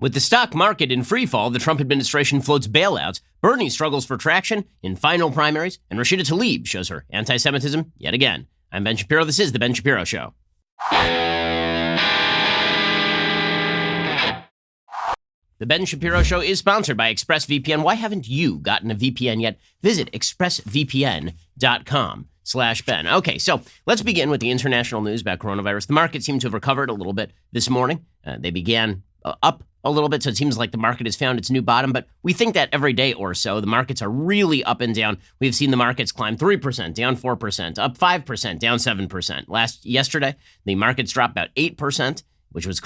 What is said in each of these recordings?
With the stock market in freefall, the Trump administration floats bailouts, Bernie struggles for traction in final primaries, and Rashida Tlaib shows her anti-Semitism yet again. I'm Ben Shapiro. This is The Ben Shapiro Show. The Ben Shapiro Show is sponsored by ExpressVPN. Why haven't you gotten a VPN yet? Visit expressvpn.com/Ben. Okay, so let's begin with the international news about coronavirus. The market seemed to have recovered a little bit this morning. They began up a little bit, so it seems like the market has found its new bottom, but we think that every day or so, the markets are really up and down. We've seen the markets climb 3%, down 4%, up 5%, down 7%. Yesterday, the markets dropped about 8%, which was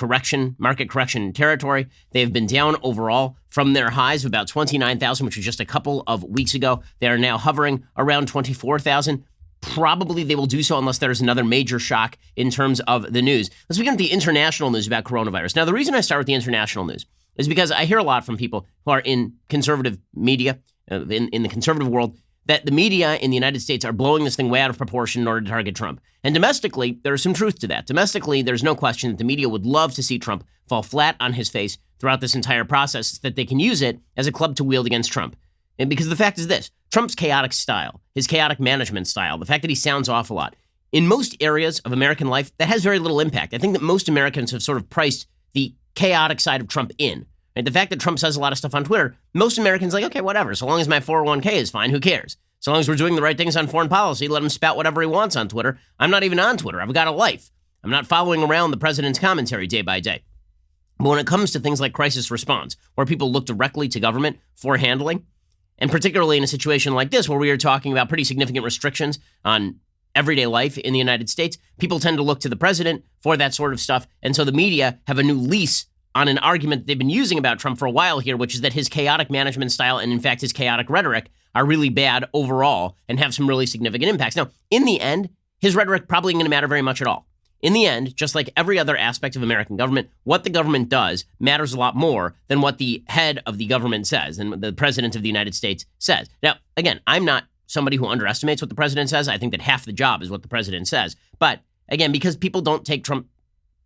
market correction territory. They've been down overall from their highs of about 29,000, which was just a couple of weeks ago. They are now hovering around 24,000. Probably they will do so unless there's another major shock in terms of the news. Let's begin with the international news about coronavirus. Now, the reason I start with the international news is because I hear a lot from people who are in conservative media, in the conservative world, that the media in the United States are blowing this thing way out of proportion in order to target Trump. And domestically, there is some truth to that. Domestically, there's no question that the media would love to see Trump fall flat on his face throughout this entire process so that they can use it as a club to wield against Trump. And because the fact is this, Trump's chaotic style, his chaotic management style, the fact that he sounds off a lot, in most areas of American life, that has very little impact. I think that most Americans have sort of priced the chaotic side of Trump in. Right? The fact that Trump says a lot of stuff on Twitter, most Americans are like, okay, whatever. So long as my 401k is fine, who cares? So long as we're doing the right things on foreign policy, let him spout whatever he wants on Twitter. I'm not even on Twitter. I've got a life. I'm not following around the president's commentary day by day. But when it comes to things like crisis response, where people look directly to government for handling, and particularly in a situation like this, where we are talking about pretty significant restrictions on everyday life in the United States, people tend to look to the president for that sort of stuff. And so the media have a new lease on an argument that they've been using about Trump for a while here, which is that his chaotic management style and, in fact, his chaotic rhetoric are really bad overall and have some really significant impacts. Now, in the end, his rhetoric probably ain't going to matter very much at all. In the end, just like every other aspect of American government, what the government does matters a lot more than what the head of the government says and the president of the United States says. Now, again, I'm not somebody who underestimates what the president says. I think that half the job is what the president says. But again, because people don't take Trump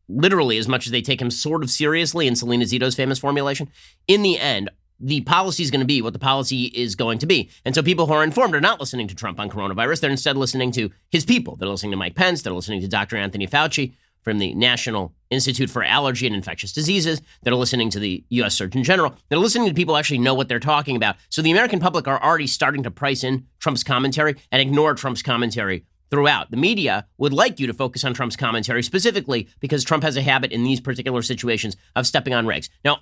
literally as much as they take him sort of seriously in Selena Zito's famous formulation, in the end, the policy is going to be what the policy is going to be. And so people who are informed are not listening to Trump on coronavirus. They're instead listening to his people. They're listening to Mike Pence. They're listening to Dr. Anthony Fauci from the National Institute for Allergy and Infectious Diseases. They're listening to the U.S. Surgeon General. They're listening to people who actually know what they're talking about. So the American public are already starting to price in Trump's commentary and ignore Trump's commentary throughout. The media would like you to focus on Trump's commentary specifically because Trump has a habit in these particular situations of stepping on regs. Now,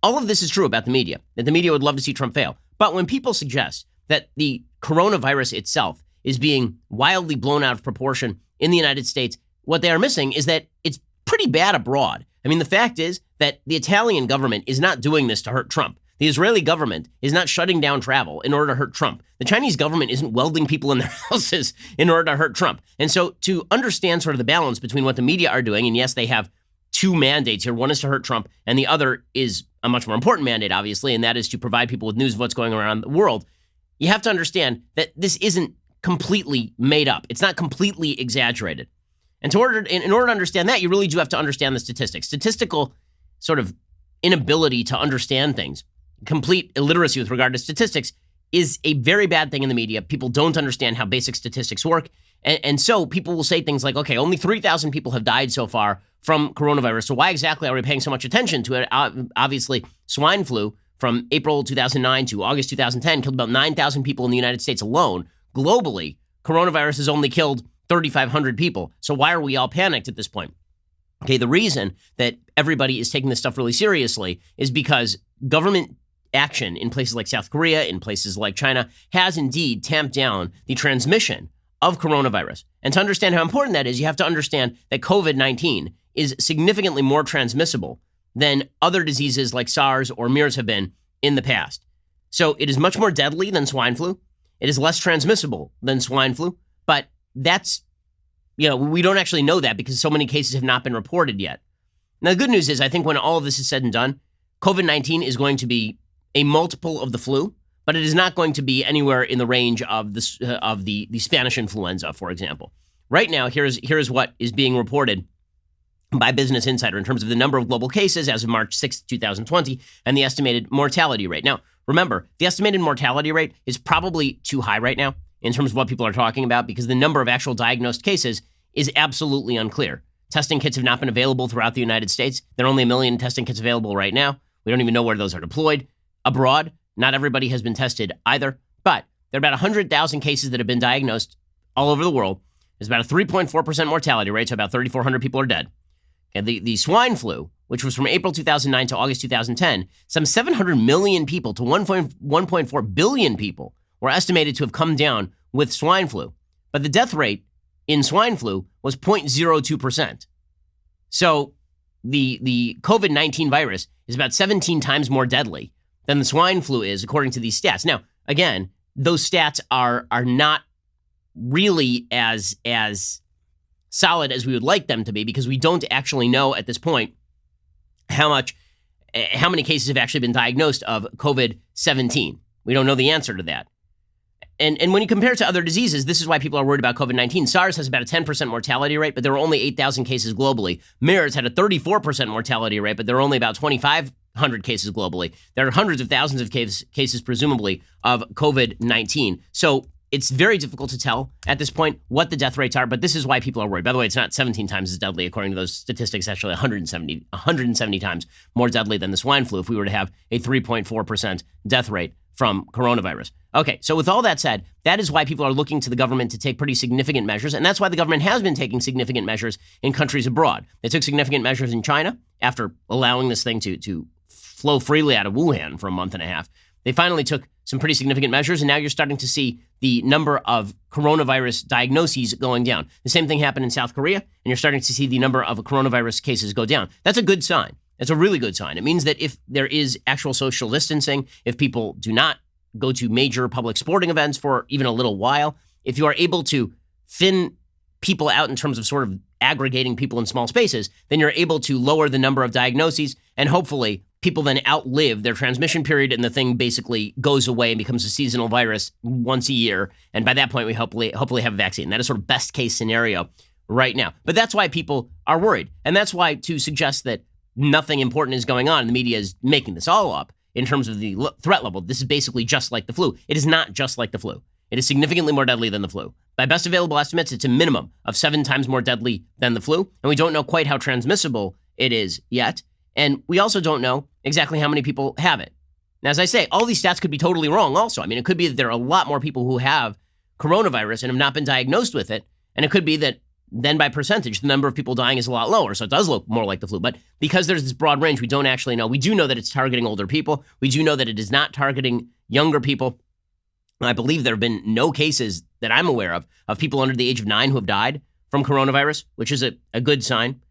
all of this is true about the media, that the media would love to see Trump fail. But when people suggest that the coronavirus itself is being wildly blown out of proportion in the United States, what they are missing is that it's pretty bad abroad. I mean, the fact is that the Italian government is not doing this to hurt Trump. The Israeli government is not shutting down travel in order to hurt Trump. The Chinese government isn't welding people in their houses in order to hurt Trump. And so to understand sort of the balance between what the media are doing, and yes, they have two mandates here. One is to hurt Trump, and the other is a much more important mandate, obviously, and that is to provide people with news of what's going on around the world. You have to understand that this isn't completely made up. It's not completely exaggerated. And in order to understand that, you really do have to understand the statistics. Statistical sort of inability to understand things, complete illiteracy with regard to statistics, is a very bad thing in the media. People don't understand how basic statistics work. And so people will say things like, okay, only 3,000 people have died so far from coronavirus. So why exactly are we paying so much attention to it? Obviously, swine flu from April 2009 to August 2010 killed about 9,000 people in the United States alone. Globally, coronavirus has only killed 3,500 people. So why are we all panicked at this point? Okay, the reason that everybody is taking this stuff really seriously is because government action in places like South Korea, in places like China, has indeed tamped down the transmission of coronavirus. And to understand how important that is, you have to understand that COVID-19 is significantly more transmissible than other diseases like SARS or MERS have been in the past. So it is much more deadly than swine flu. It is less transmissible than swine flu, but that's, we don't actually know that because so many cases have not been reported yet. Now, the good news is I think when all of this is said and done, COVID-19 is going to be a multiple of the flu, but it is not going to be anywhere in the range of the Spanish influenza, for example. Right now, here's what is being reported by Business Insider in terms of the number of global cases as of March 6th, 2020, and the estimated mortality rate. Now, remember, the estimated mortality rate is probably too high right now in terms of what people are talking about because the number of actual diagnosed cases is absolutely unclear. Testing kits have not been available throughout the United States. There are only 1 million testing kits available right now. We don't even know where those are deployed. Abroad, not everybody has been tested either, but there are about 100,000 cases that have been diagnosed all over the world. There's about a 3.4% mortality rate, so about 3,400 people are dead. And the swine flu, which was from April 2009 to August 2010, some 700 million people to 1.4 billion people were estimated to have come down with swine flu. But the death rate in swine flu was 0.02%. So the COVID-19 virus is about 17 times more deadly than the swine flu is, according to these stats. Now, again, those stats are not really as solid as we would like them to be because we don't actually know at this point how many cases have actually been diagnosed of COVID-17. We don't know the answer to that. And when you compare it to other diseases, this is why people are worried about COVID-19. SARS has about a 10% mortality rate, but there were only 8,000 cases globally. MERS had a 34% mortality rate, but there were only about 2,500 cases globally. There are hundreds of thousands of cases, presumably, of COVID-19. So it's very difficult to tell at this point what the death rates are, but this is why people are worried. By the way, it's not 17 times as deadly, according to those statistics, actually 170 times more deadly than the swine flu if we were to have a 3.4% death rate from coronavirus. Okay, so with all that said, that is why people are looking to the government to take pretty significant measures, and that's why the government has been taking significant measures in countries abroad. They took significant measures in China after allowing this thing to flow freely out of Wuhan for a month and a half. They finally took some pretty significant measures, and now you're starting to see the number of coronavirus diagnoses going down. The same thing happened in South Korea, and you're starting to see the number of coronavirus cases go down. That's a good sign. That's a really good sign. It means that if there is actual social distancing, if people do not go to major public sporting events for even a little while, if you are able to thin people out in terms of sort of aggregating people in small spaces, then you're able to lower the number of diagnoses, and hopefully people then outlive their transmission period and the thing basically goes away and becomes a seasonal virus once a year. And by that point, we hopefully have a vaccine. That is sort of best case scenario right now. But that's why people are worried. And that's why to suggest that nothing important is going on, the media is making this all up in terms of the threat level. This is basically just like the flu. It is not just like the flu. It is significantly more deadly than the flu. By best available estimates, it's a minimum of 7 times more deadly than the flu. And we don't know quite how transmissible it is yet. And we also don't know exactly how many people have it. Now, as I say, all these stats could be totally wrong also. I mean, it could be that there are a lot more people who have coronavirus and have not been diagnosed with it. And it could be that then by percentage, the number of people dying is a lot lower. So it does look more like the flu. But because there's this broad range, we don't actually know. We do know that it's targeting older people. We do know that it is not targeting younger people. I believe there have been no cases that I'm aware of people under the age of 9 who have died from coronavirus, which is a good sign.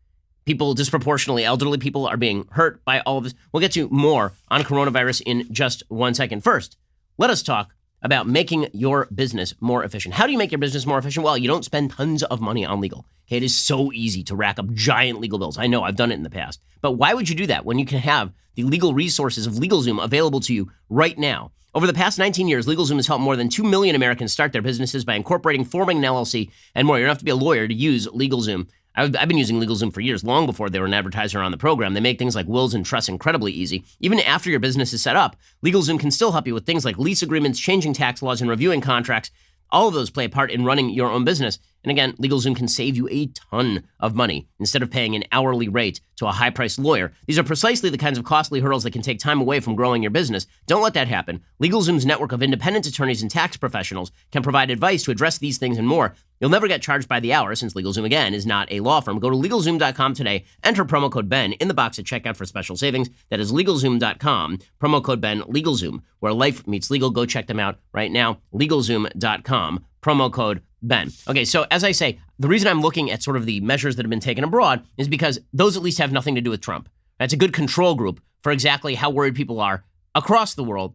People, disproportionately elderly people, are being hurt by all of this. We'll get to more on coronavirus in just 1 second. First, let us talk about making your business more efficient. How do you make your business more efficient? Well, you don't spend tons of money on legal. Okay, it is so easy to rack up giant legal bills. I know, I've done it in the past. But why would you do that when you can have the legal resources of LegalZoom available to you right now? Over the past 19 years, LegalZoom has helped more than 2 million Americans start their businesses by incorporating, forming an LLC, and more. You don't have to be a lawyer to use LegalZoom. I've been using LegalZoom for years, long before they were an advertiser on the program. They make things like wills and trusts incredibly easy. Even after your business is set up, LegalZoom can still help you with things like lease agreements, changing tax laws, and reviewing contracts. All of those play a part in running your own business. And again, LegalZoom can save you a ton of money instead of paying an hourly rate to a high-priced lawyer. These are precisely the kinds of costly hurdles that can take time away from growing your business. Don't let that happen. LegalZoom's network of independent attorneys and tax professionals can provide advice to address these things and more. You'll never get charged by the hour since LegalZoom, again, is not a law firm. Go to LegalZoom.com today. Enter promo code BEN in the box at checkout for special savings. That is LegalZoom.com. Promo code BEN, LegalZoom, where life meets legal. Go check them out right now. LegalZoom.com. Promo code BEN. Okay, so as I say, the reason I'm looking at sort of the measures that have been taken abroad is because those at least have nothing to do with Trump. That's a good control group for exactly how worried people are across the world,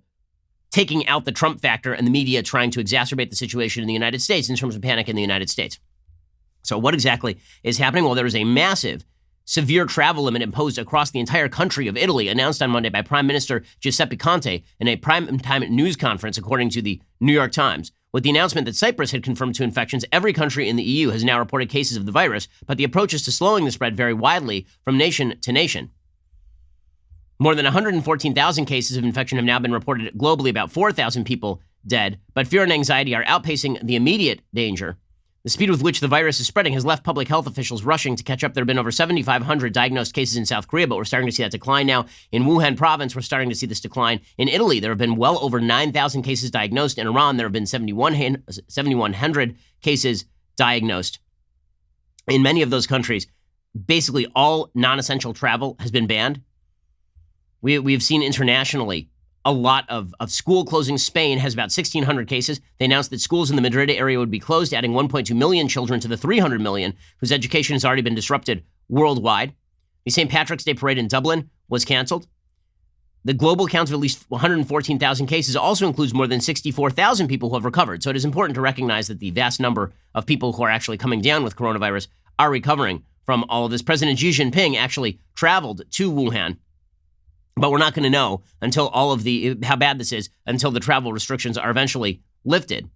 taking out the Trump factor and the media trying to exacerbate the situation in the United States in terms of panic in the United States. So what exactly is happening? Well, there is a massive severe travel limit imposed across the entire country of Italy, announced on Monday by Prime Minister Giuseppe Conte in a prime-time news conference, according to the New York Times. With the announcement that Cyprus had confirmed 2 infections, every country in the EU has now reported cases of the virus, but the approaches to slowing the spread vary widely from nation to nation. More than 114,000 cases of infection have now been reported globally, about 4,000 people dead, but fear and anxiety are outpacing the immediate danger. The speed with which the virus is spreading has left public health officials rushing to catch up. There have been over 7,500 diagnosed cases in South Korea, but we're starting to see that decline now. In Wuhan province, we're starting to see this decline. In Italy, there have been well over 9,000 cases diagnosed. In Iran, there have been 7,100 cases diagnosed. In many of those countries, basically all non-essential travel has been banned. We've seen internationally a lot of school closings. Spain has about 1,600 cases. They announced that schools in the Madrid area would be closed, adding 1.2 million children to the 300 million whose education has already been disrupted worldwide. The St. Patrick's Day parade in Dublin was canceled. The global count of at least 114,000 cases also includes more than 64,000 people who have recovered. So it is important to recognize that the vast number of people who are actually coming down with coronavirus are recovering from all of this. President Xi Jinping actually traveled to Wuhan. But we're not going to know until how bad this is, until the travel restrictions are eventually lifted.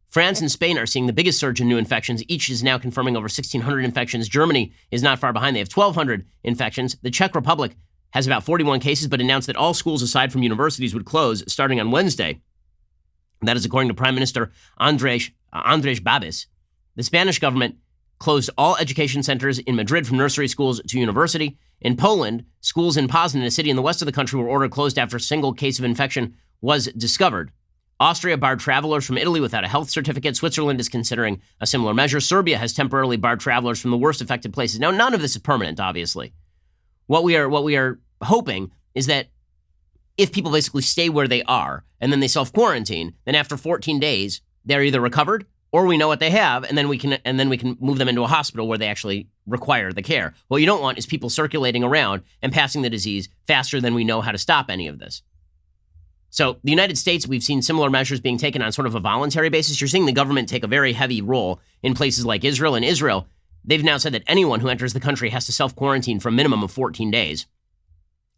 France and Spain are seeing the biggest surge in new infections. Each is now confirming over 1,600 infections. Germany is not far behind. They have 1,200 infections. The Czech Republic has about 41 cases, but announced that all schools aside from universities would close starting on Wednesday. That is according to Prime Minister Andrés Babis. The Spanish government closed all education centers in Madrid from nursery schools to university. In Poland, schools in Poznan, a city in the west of the country, were ordered closed after a single case of infection was discovered. Austria barred travelers from Italy without a health certificate. Switzerland is considering a similar measure. Serbia has temporarily barred travelers from the worst affected places. Now, none of this is permanent, obviously. What we are hoping is that if people basically stay where they are and then they self-quarantine, then after 14 days, they're either recovered or we know what they have, and then we can move them into a hospital where they actually require the care. What you don't want is people circulating around and passing the disease faster than we know how to stop any of this. So the United States, we've seen similar measures being taken on sort of a voluntary basis. You're seeing the government take a very heavy role in places like Israel. In Israel, they've now said that anyone who enters the country has to self-quarantine for a minimum of 14 days.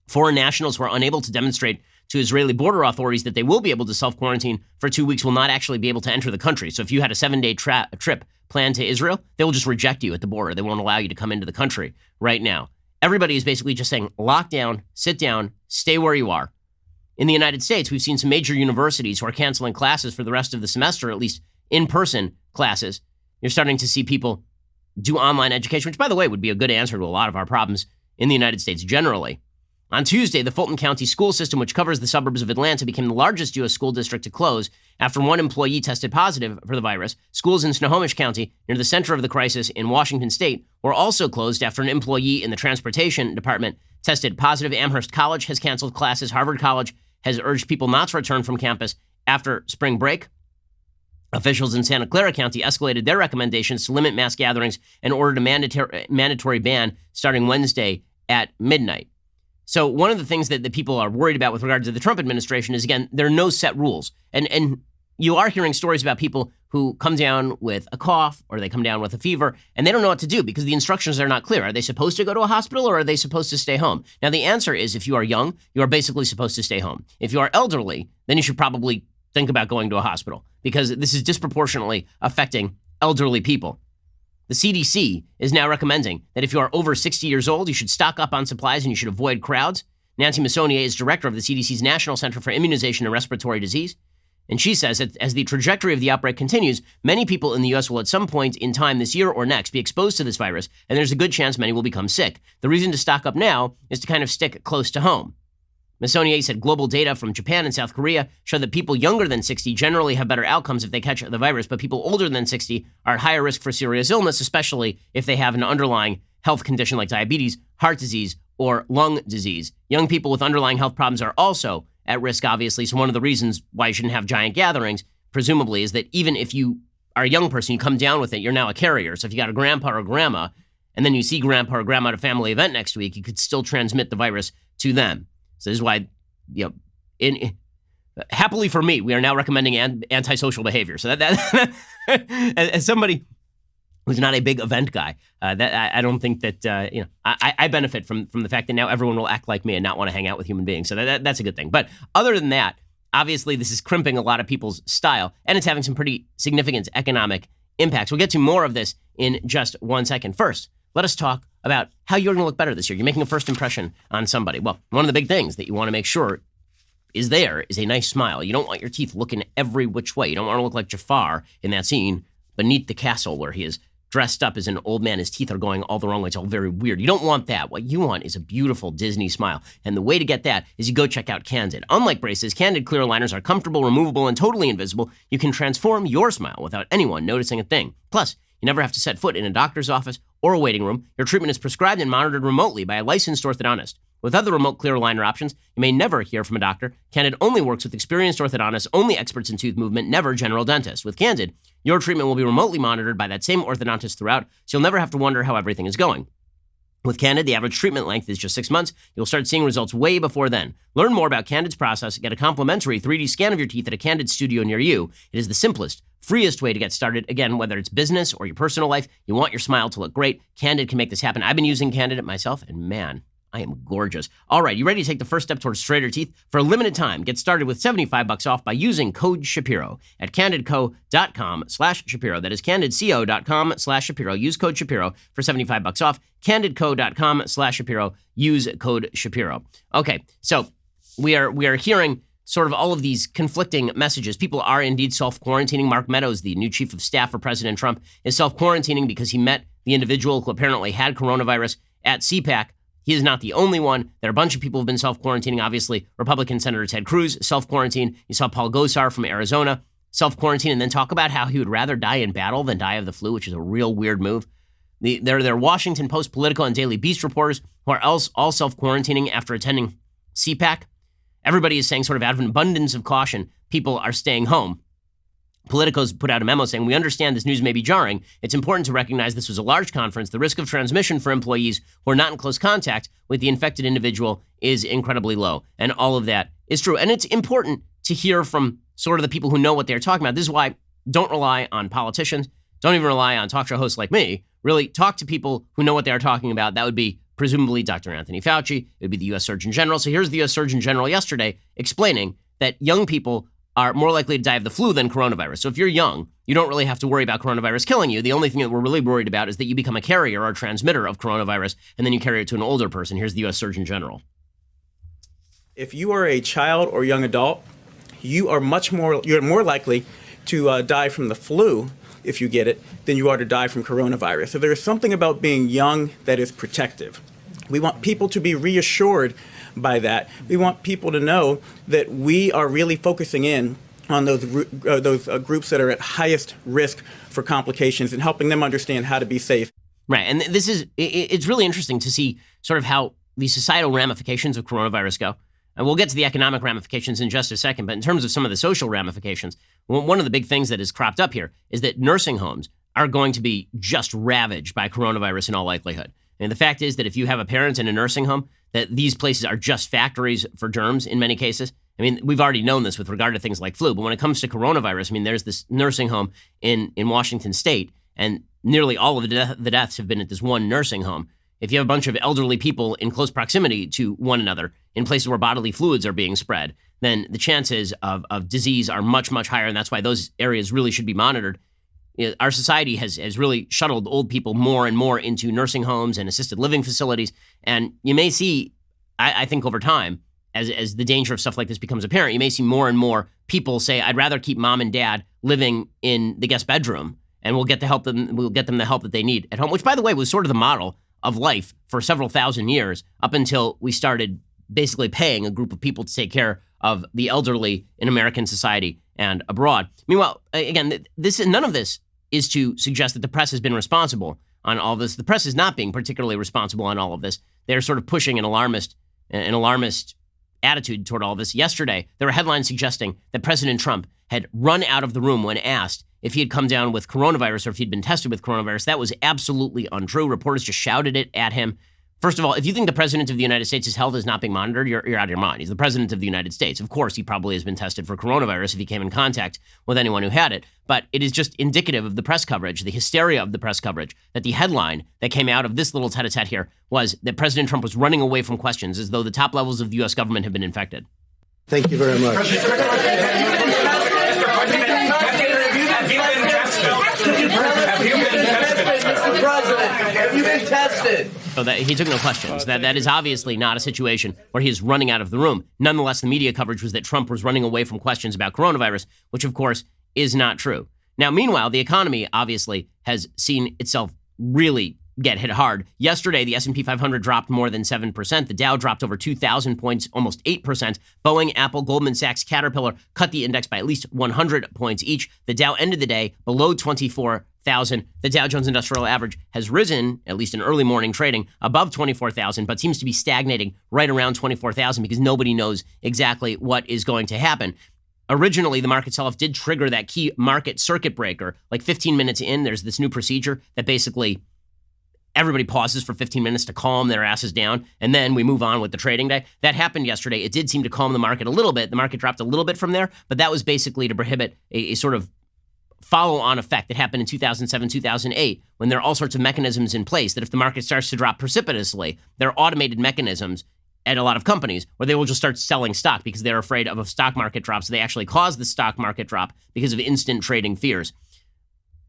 Foreign nationals who are unable to demonstrate to Israeli border authorities that they will be able to self-quarantine for 2 weeks will not actually be able to enter the country. So if you had a 7-day trip planned to Israel, they will just reject you at the border. They won't allow you to come into the country right now. Everybody is basically just saying, lock down, sit down, stay where you are. In the United States, we've seen some major universities who are canceling classes for the rest of the semester, at least in-person classes. You're starting to see people do online education, which, by the way, would be a good answer to a lot of our problems in the United States generally. On Tuesday, the Fulton County school system, which covers the suburbs of Atlanta, became the largest U.S. school district to close after one employee tested positive for the virus. Schools in Snohomish County, near the center of the crisis in Washington State, were also closed after an employee in the transportation department tested positive. Amherst College has canceled classes. Harvard College has urged people not to return from campus after spring break. Officials in Santa Clara County escalated their recommendations to limit mass gatherings and ordered a mandatory ban starting Wednesday at midnight. So one of the things that the people are worried about with regard to the Trump administration is, again, there are no set rules. And you are hearing stories about people who come down with a cough or they come down with a fever and they don't know what to do because the instructions are not clear. Are they supposed to go to a hospital or are they supposed to stay home? Now, the answer is if you are young, you are basically supposed to stay home. If you are elderly, then you should probably think about going to a hospital because this is disproportionately affecting elderly people. The CDC is now recommending that if you are over 60 years old, you should stock up on supplies and you should avoid crowds. Nancy Messonnier is director of the CDC's National Center for Immunization and Respiratory Disease. And she says that as the trajectory of the outbreak continues, many people in the U.S. will at some point in time this year or next be exposed to this virus, and there's a good chance many will become sick. The reason to stock up now is to kind of stick close to home. Messonnier said global data from Japan and South Korea show that people younger than 60 generally have better outcomes if they catch the virus, but people older than 60 are at higher risk for serious illness, especially if they have an underlying health condition like diabetes, heart disease, or lung disease. Young people with underlying health problems are also at risk, obviously. So one of the reasons why you shouldn't have giant gatherings, presumably, is that even if you are a young person, you come down with it, you're now a carrier. So if you got a grandpa or grandma, and then you see grandpa or grandma at a family event next week, you could still transmit the virus to them. So this is why, happily for me, we are now recommending antisocial behavior. So that as somebody who's not a big event guy. I don't think that, I benefit from the fact that now everyone will act like me and not want to hang out with human beings. So that's a good thing. But other than that, obviously, this is crimping a lot of people's style, and it's having some pretty significant economic impacts. We'll get to more of this in just 1 second. First, let us talk about how you're going to look better this year. You're making a first impression on somebody. Well, one of the big things that you want to make sure is a nice smile. You don't want your teeth looking every which way. You don't want to look like Jafar in that scene beneath the castle where he is dressed up as an old man. His teeth are going all the wrong way. It's all very weird. You don't want that. What you want is a beautiful Disney smile. And the way to get that is you go check out Candid. Unlike braces, Candid clear aligners are comfortable, removable, and totally invisible. You can transform your smile without anyone noticing a thing. Plus, you never have to set foot in a doctor's office or a waiting room. Your treatment is prescribed and monitored remotely by a licensed orthodontist. With other remote clear aligner options, you may never hear from a doctor. Candid only works with experienced orthodontists, only experts in tooth movement, never general dentists. With Candid, your treatment will be remotely monitored by that same orthodontist throughout, so you'll never have to wonder how everything is going. With Candid, the average treatment length is just 6 months. You'll start seeing results way before then. Learn more about Candid's process. Get a complimentary 3D scan of your teeth at a Candid studio near you. It is the simplest, freest way to get started. Again, whether it's business or your personal life, you want your smile to look great. Candid can make this happen. I've been using Candid myself, and man, I am gorgeous. All right, you ready to take the first step towards straighter teeth? For a limited time, get started with $75 off by using code Shapiro at candidco.com/Shapiro. That is candidco.com/Shapiro. Use code Shapiro for $75 off. candidco.com/Shapiro. Use code Shapiro. Okay, so we are hearing sort of all of these conflicting messages. People are indeed self-quarantining. Mark Meadows, the new chief of staff for President Trump, is self-quarantining because he met the individual who apparently had coronavirus at CPAC. He is not the only one. There are a bunch of people who have been self-quarantining. Obviously, Republican Senator Ted Cruz, self-quarantine. You saw Paul Gosar from Arizona, self-quarantine, and then talk about how he would rather die in battle than die of the flu, which is a real weird move. There are Washington Post, Politico, and Daily Beast reporters who are all self-quarantining after attending CPAC. Everybody is saying, sort of out of an abundance of caution, people are staying home. Politico's put out a memo saying, we understand this news may be jarring. It's important to recognize this was a large conference. The risk of transmission for employees who are not in close contact with the infected individual is incredibly low. And all of that is true. And it's important to hear from sort of the people who know what they're talking about. This is why don't rely on politicians. Don't even rely on talk show hosts like me. Really talk to people who know what they're talking about. That would be presumably Dr. Anthony Fauci. It would be the U.S. Surgeon General. So here's the U.S. Surgeon General yesterday explaining that young people are more likely to die of the flu than coronavirus. So if you're young, you don't really have to worry about coronavirus killing you. The only thing that we're really worried about is that you become a carrier or transmitter of coronavirus, and then you carry it to an older person. Here's the U.S. Surgeon General. If you are a child or young adult, you're more likely to die from the flu, if you get it, than you are to die from coronavirus. So there is something about being young that is protective. We want people to be reassured by that. We want people to know that we are really focusing in on those groups that are at highest risk for complications and helping them understand how to be safe. Right. And it's really interesting to see sort of how the societal ramifications of coronavirus go. And we'll get to the economic ramifications in just a second. But in terms of some of the social ramifications, one of the big things that has cropped up here is that nursing homes are going to be just ravaged by coronavirus in all likelihood. And the fact is that if you have a parent in a nursing home, that these places are just factories for germs in many cases. I mean, we've already known this with regard to things like flu, but when it comes to coronavirus, I mean, there's this nursing home in Washington state, and nearly all of the deaths have been at this one nursing home. If you have a bunch of elderly people in close proximity to one another in places where bodily fluids are being spread, then the chances of disease are much, much higher, and that's why those areas really should be monitored. Our society has really shuttled old people more and more into nursing homes and assisted living facilities. And you may see, I think over time, as the danger of stuff like this becomes apparent, you may see more and more people say, I'd rather keep mom and dad living in the guest bedroom, and we'll get them the help that they need at home, which, by the way, was sort of the model of life for several thousand years up until we started basically paying a group of people to take care of the elderly in American society and abroad. Meanwhile, again, none of this is to suggest that the press has been responsible on all this. The press is not being particularly responsible on all of this. They're sort of pushing an alarmist attitude toward all this. Yesterday, there were headlines suggesting that President Trump had run out of the room when asked if he had come down with coronavirus or if he'd been tested with coronavirus. That was absolutely untrue. Reporters just shouted it at him. First of all, if you think the president of the United States' health is not being monitored, you're out of your mind. He's the president of the United States. Of course, he probably has been tested for coronavirus if he came in contact with anyone who had it. But it is just indicative of the press coverage, the hysteria of the press coverage, that the headline that came out of this little tete-a-tete here was that President Trump was running away from questions as though the top levels of the U.S. government have been infected. Thank you very much. Have you been tested? So that he took no questions. That is obviously not a situation where he is running out of the room. Nonetheless, the media coverage was that Trump was running away from questions about coronavirus, which of course is not true. Now, meanwhile, the economy obviously has seen itself really get hit hard. Yesterday, the S&P 500 dropped more than 7%. The Dow dropped over 2,000 points, almost 8%. Boeing, Apple, Goldman Sachs, Caterpillar cut the index by at least 100 points each. The Dow ended the day below 24,000. The Dow Jones Industrial Average has risen, at least in early morning trading, above 24,000, but seems to be stagnating right around 24,000 because nobody knows exactly what is going to happen. Originally, the market sell-off did trigger that key market circuit breaker. Like 15 minutes in, there's this new procedure that basically everybody pauses for 15 minutes to calm their asses down, and then we move on with the trading day. That happened yesterday. It did seem to calm the market a little bit. The market dropped a little bit from there, but that was basically to prohibit a sort of follow-on effect that happened in 2007, 2008, when there are all sorts of mechanisms in place that if the market starts to drop precipitously, there are automated mechanisms at a lot of companies where they will just start selling stock because they're afraid of a stock market drop. So they actually cause the stock market drop because of instant trading fears.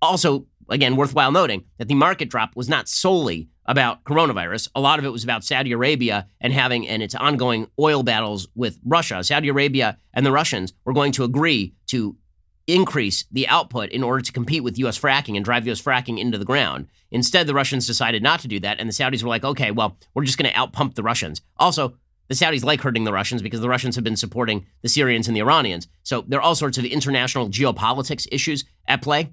Also, again, worthwhile noting that the market drop was not solely about coronavirus. A lot of it was about Saudi Arabia and its ongoing oil battles with Russia. Saudi Arabia and the Russians were going to agree to increase the output in order to compete with U.S. fracking and drive U.S. fracking into the ground. Instead, the Russians decided not to do that, and the Saudis were like, okay, well, we're just going to outpump the Russians. Also, the Saudis like hurting the Russians because the Russians have been supporting the Syrians and the Iranians. So there are all sorts of international geopolitics issues at play.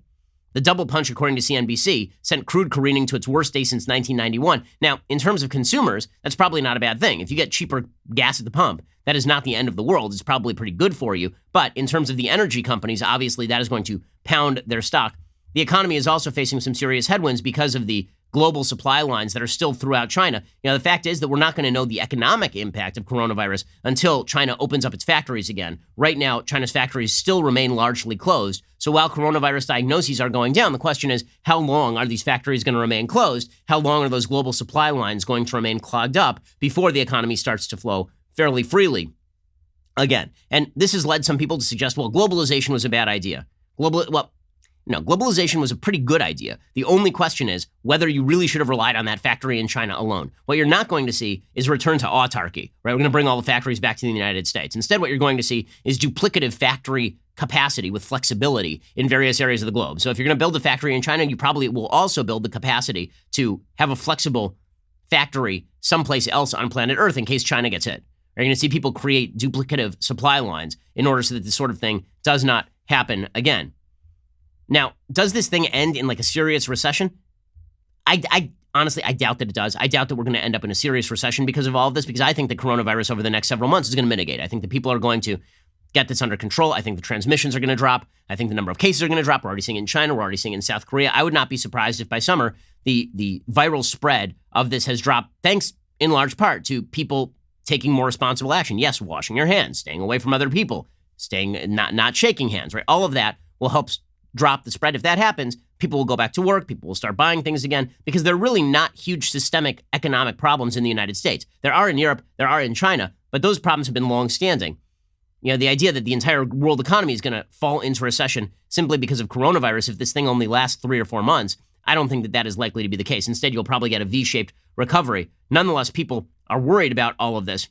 The double punch, according to CNBC, sent crude careening to its worst day since 1991. Now, in terms of consumers, that's probably not a bad thing. If you get cheaper gas at the pump, that is not the end of the world. It's probably pretty good for you. But in terms of the energy companies, obviously that is going to pound their stock. The economy is also facing some serious headwinds because of the global supply lines that are still throughout China. You know, the fact is that we're not going to know the economic impact of coronavirus until China opens up its factories again. Right now, China's factories still remain largely closed. So while coronavirus diagnoses are going down, the question is, how long are these factories going to remain closed? How long are those global supply lines going to remain clogged up before the economy starts to flow fairly freely again? And this has led some people to suggest, well, globalization was a bad idea. No, globalization was a pretty good idea. The only question is whether you really should have relied on that factory in China alone. What you're not going to see is a return to autarky, right? We're going to bring all the factories back to the United States. Instead, what you're going to see is duplicative factory capacity with flexibility in various areas of the globe. So if you're going to build a factory in China, you probably will also build the capacity to have a flexible factory someplace else on planet Earth in case China gets hit. You're going to see people create duplicative supply lines in order so that this sort of thing does not happen again. Now, does this thing end in like a serious recession? I honestly, I doubt that it does. I doubt that we're going to end up in a serious recession because of all of this, because I think the coronavirus over the next several months is going to mitigate. I think that people are going to get this under control. I think the transmissions are going to drop. I think the number of cases are going to drop. We're already seeing it in China. We're already seeing it in South Korea. I would not be surprised if by summer, the viral spread of this has dropped, thanks in large part to people taking more responsible action. Yes, washing your hands, staying away from other people, not shaking hands, right? All of that will help drop the spread. If that happens, people will go back to work, people will start buying things again, because they're really not huge systemic economic problems in the United States. There are in Europe, there are in China, but those problems have been long-standing. You know, the idea that the entire world economy is going to fall into recession simply because of coronavirus, if this thing only lasts 3 or 4 months, I don't think that that is likely to be the case. Instead, you'll probably get a V-shaped recovery. Nonetheless, people are worried about all of this.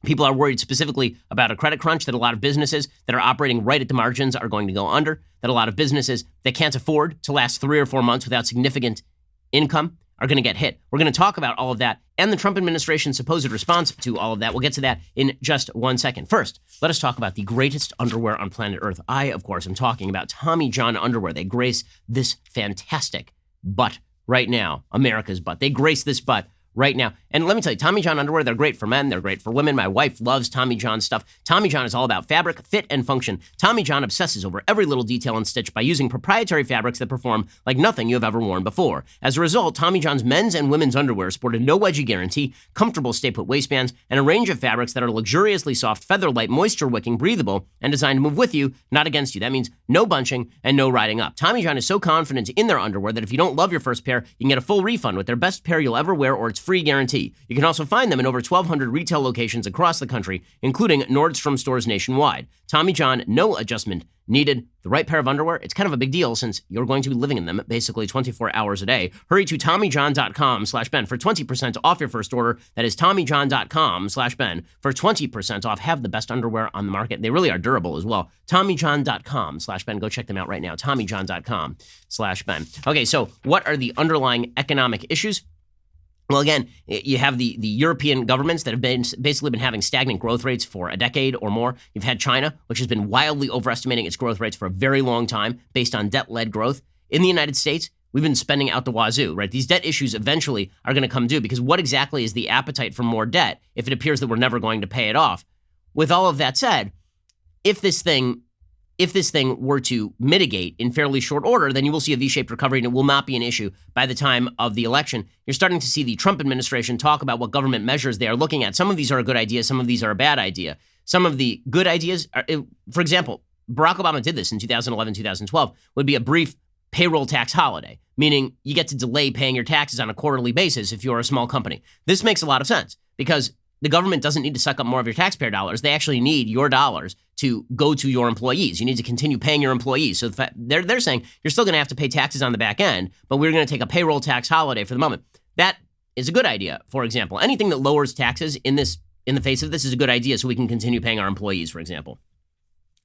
People are worried specifically about a credit crunch, that a lot of businesses that are operating right at the margins are going to go under, that a lot of businesses that can't afford to last 3 or 4 months without significant income are going to get hit. We're going to talk about all of that and the Trump administration's supposed response to all of that. We'll get to that in just 1 second. First, let us talk about the greatest underwear on planet Earth. I, of course, am talking about Tommy John underwear. They grace this fantastic butt right now, America's butt. They grace this butt right now. And let me tell you, Tommy John underwear, they're great for men. They're great for women. My wife loves Tommy John stuff. Tommy John is all about fabric, fit, and function. Tommy John obsesses over every little detail and stitch by using proprietary fabrics that perform like nothing you have ever worn before. As a result, Tommy John's men's and women's underwear sport a no wedgie guarantee, comfortable stay-put waistbands, and a range of fabrics that are luxuriously soft, feather-light, moisture-wicking, breathable, and designed to move with you, not against you. That means no bunching and no riding up. Tommy John is so confident in their underwear that if you don't love your first pair, you can get a full refund with their best pair you'll ever wear or its free guarantee. You can also find them in over 1,200 retail locations across the country, including Nordstrom stores nationwide. Tommy John, no adjustment needed. The right pair of underwear, it's kind of a big deal since you're going to be living in them basically 24 hours a day. Hurry to TommyJohn.com/Ben for 20% off your first order. That is TommyJohn.com/Ben for 20% off. Have the best underwear on the market. They really are durable as well. TommyJohn.com/Ben. Go check them out right now. TommyJohn.com/Ben. Okay, so what are the underlying economic issues? Well, again, you have the European governments that have basically been having stagnant growth rates for a decade or more. You've had China, which has been wildly overestimating its growth rates for a very long time based on debt-led growth. In the United States, we've been spending out the wazoo, right? These debt issues eventually are going to come due because what exactly is the appetite for more debt if it appears that we're never going to pay it off? With all of that said, if this thing were to mitigate in fairly short order, then you will see a V-shaped recovery and it will not be an issue by the time of the election. You're starting to see the Trump administration talk about what government measures they are looking at. Some of these are a good idea. Some of these are a bad idea. Some of the good ideas are, for example, Barack Obama did this in 2011, 2012, would be a brief payroll tax holiday, meaning you get to delay paying your taxes on a quarterly basis if you're a small company. This makes a lot of sense because the government doesn't need to suck up more of your taxpayer dollars. They actually need your dollars to go to your employees. You need to continue paying your employees. So they're saying you're still going to have to pay taxes on the back end, but we're going to take a payroll tax holiday for the moment. That is a good idea. For example, anything that lowers taxes in the face of this is a good idea so we can continue paying our employees, for example.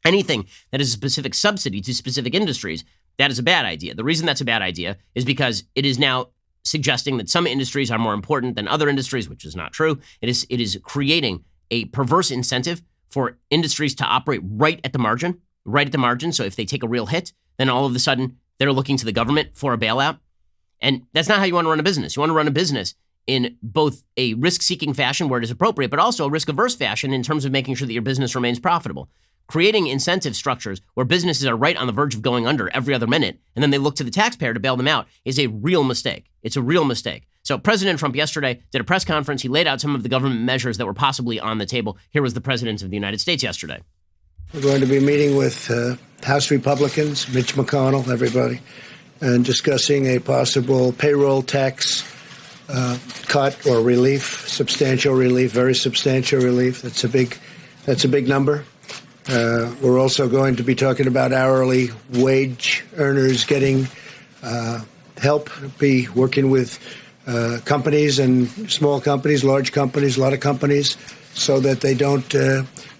Anything that is a specific subsidy to specific industries, that is a bad idea. The reason that's a bad idea is because it is now suggesting that some industries are more important than other industries, which is not true. It is creating a perverse incentive for industries to operate right at the margin. So if they take a real hit, then all of a sudden they're looking to the government for a bailout. And that's not how you want to run a business. You want to run a business in both a risk-seeking fashion where it is appropriate, but also a risk-averse fashion in terms of making sure that your business remains profitable. Creating incentive structures where businesses are right on the verge of going under every other minute, and then they look to the taxpayer to bail them out is a real mistake. It's a real mistake. So President Trump yesterday did a press conference. He laid out some of the government measures that were possibly on the table. Here was the President of the United States yesterday. We're going to be meeting with House Republicans, Mitch McConnell, everybody, and discussing a possible payroll tax cut or relief, substantial relief, very substantial relief. That's a big number. We're also going to be talking about hourly wage earners getting help, be working with companies and small companies, large companies, a lot of companies, so that they don't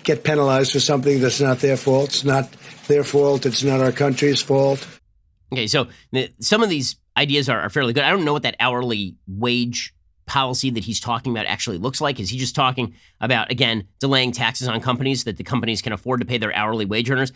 get penalized for something that's not their fault. It's not their fault. It's not our country's fault. Okay, so some of these ideas are fairly good. I don't know what that hourly wage policy that he's talking about actually looks like. Is he just talking about, again, delaying taxes on companies that the companies can afford to pay their hourly wage earners?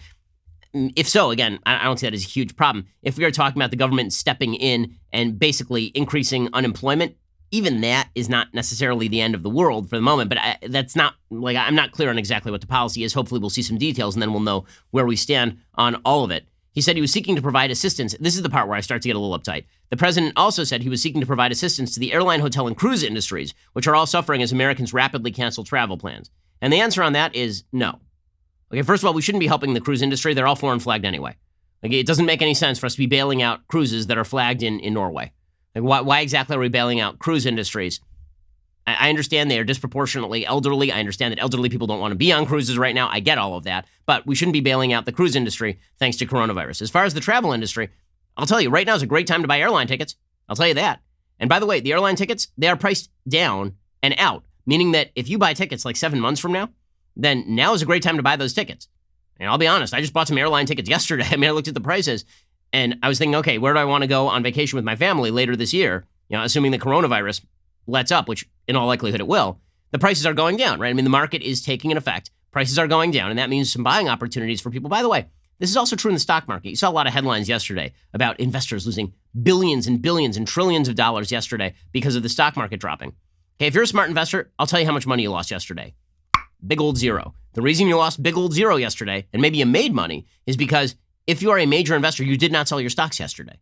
If so, again, I don't see that as a huge problem. If we are talking about the government stepping in and basically increasing unemployment, even that is not necessarily the end of the world for the moment. But that's not, like, I'm not clear on exactly what the policy is. Hopefully we'll see some details and then we'll know where we stand on all of it. He said he was seeking to provide assistance. This is the part where I start to get a little uptight. The president also said he was seeking to provide assistance to the airline, hotel, and cruise industries, which are all suffering as Americans rapidly cancel travel plans. And the answer on that is no. Okay, first of all, we shouldn't be helping the cruise industry. They're all foreign flagged anyway. Like, it doesn't make any sense for us to be bailing out cruises that are flagged in Norway. Like, why exactly are we bailing out cruise industries? I understand they are disproportionately elderly. I understand that elderly people don't want to be on cruises right now. I get all of that. But we shouldn't be bailing out the cruise industry thanks to coronavirus. As far as the travel industry, I'll tell you, right now is a great time to buy airline tickets. I'll tell you that. And by the way, the airline tickets, they are priced down and out, meaning that if you buy tickets like 7 months from now, then now is a great time to buy those tickets. And I'll be honest, I just bought some airline tickets yesterday. I looked at the prices and I was thinking, okay, where do I want to go on vacation with my family later this year? Assuming the coronavirus lets up, which in all likelihood it will. The prices are going down, right? The market is taking an effect. Prices are going down, and that means some buying opportunities for people. By the way, this is also true in the stock market. You saw a lot of headlines yesterday about investors losing billions and billions and trillions of dollars yesterday because of the stock market dropping. Okay, if you're a smart investor, I'll tell you how much money you lost yesterday. Big old zero. The reason you lost big old zero yesterday, and maybe you made money, is because if you are a major investor, you did not sell your stocks yesterday.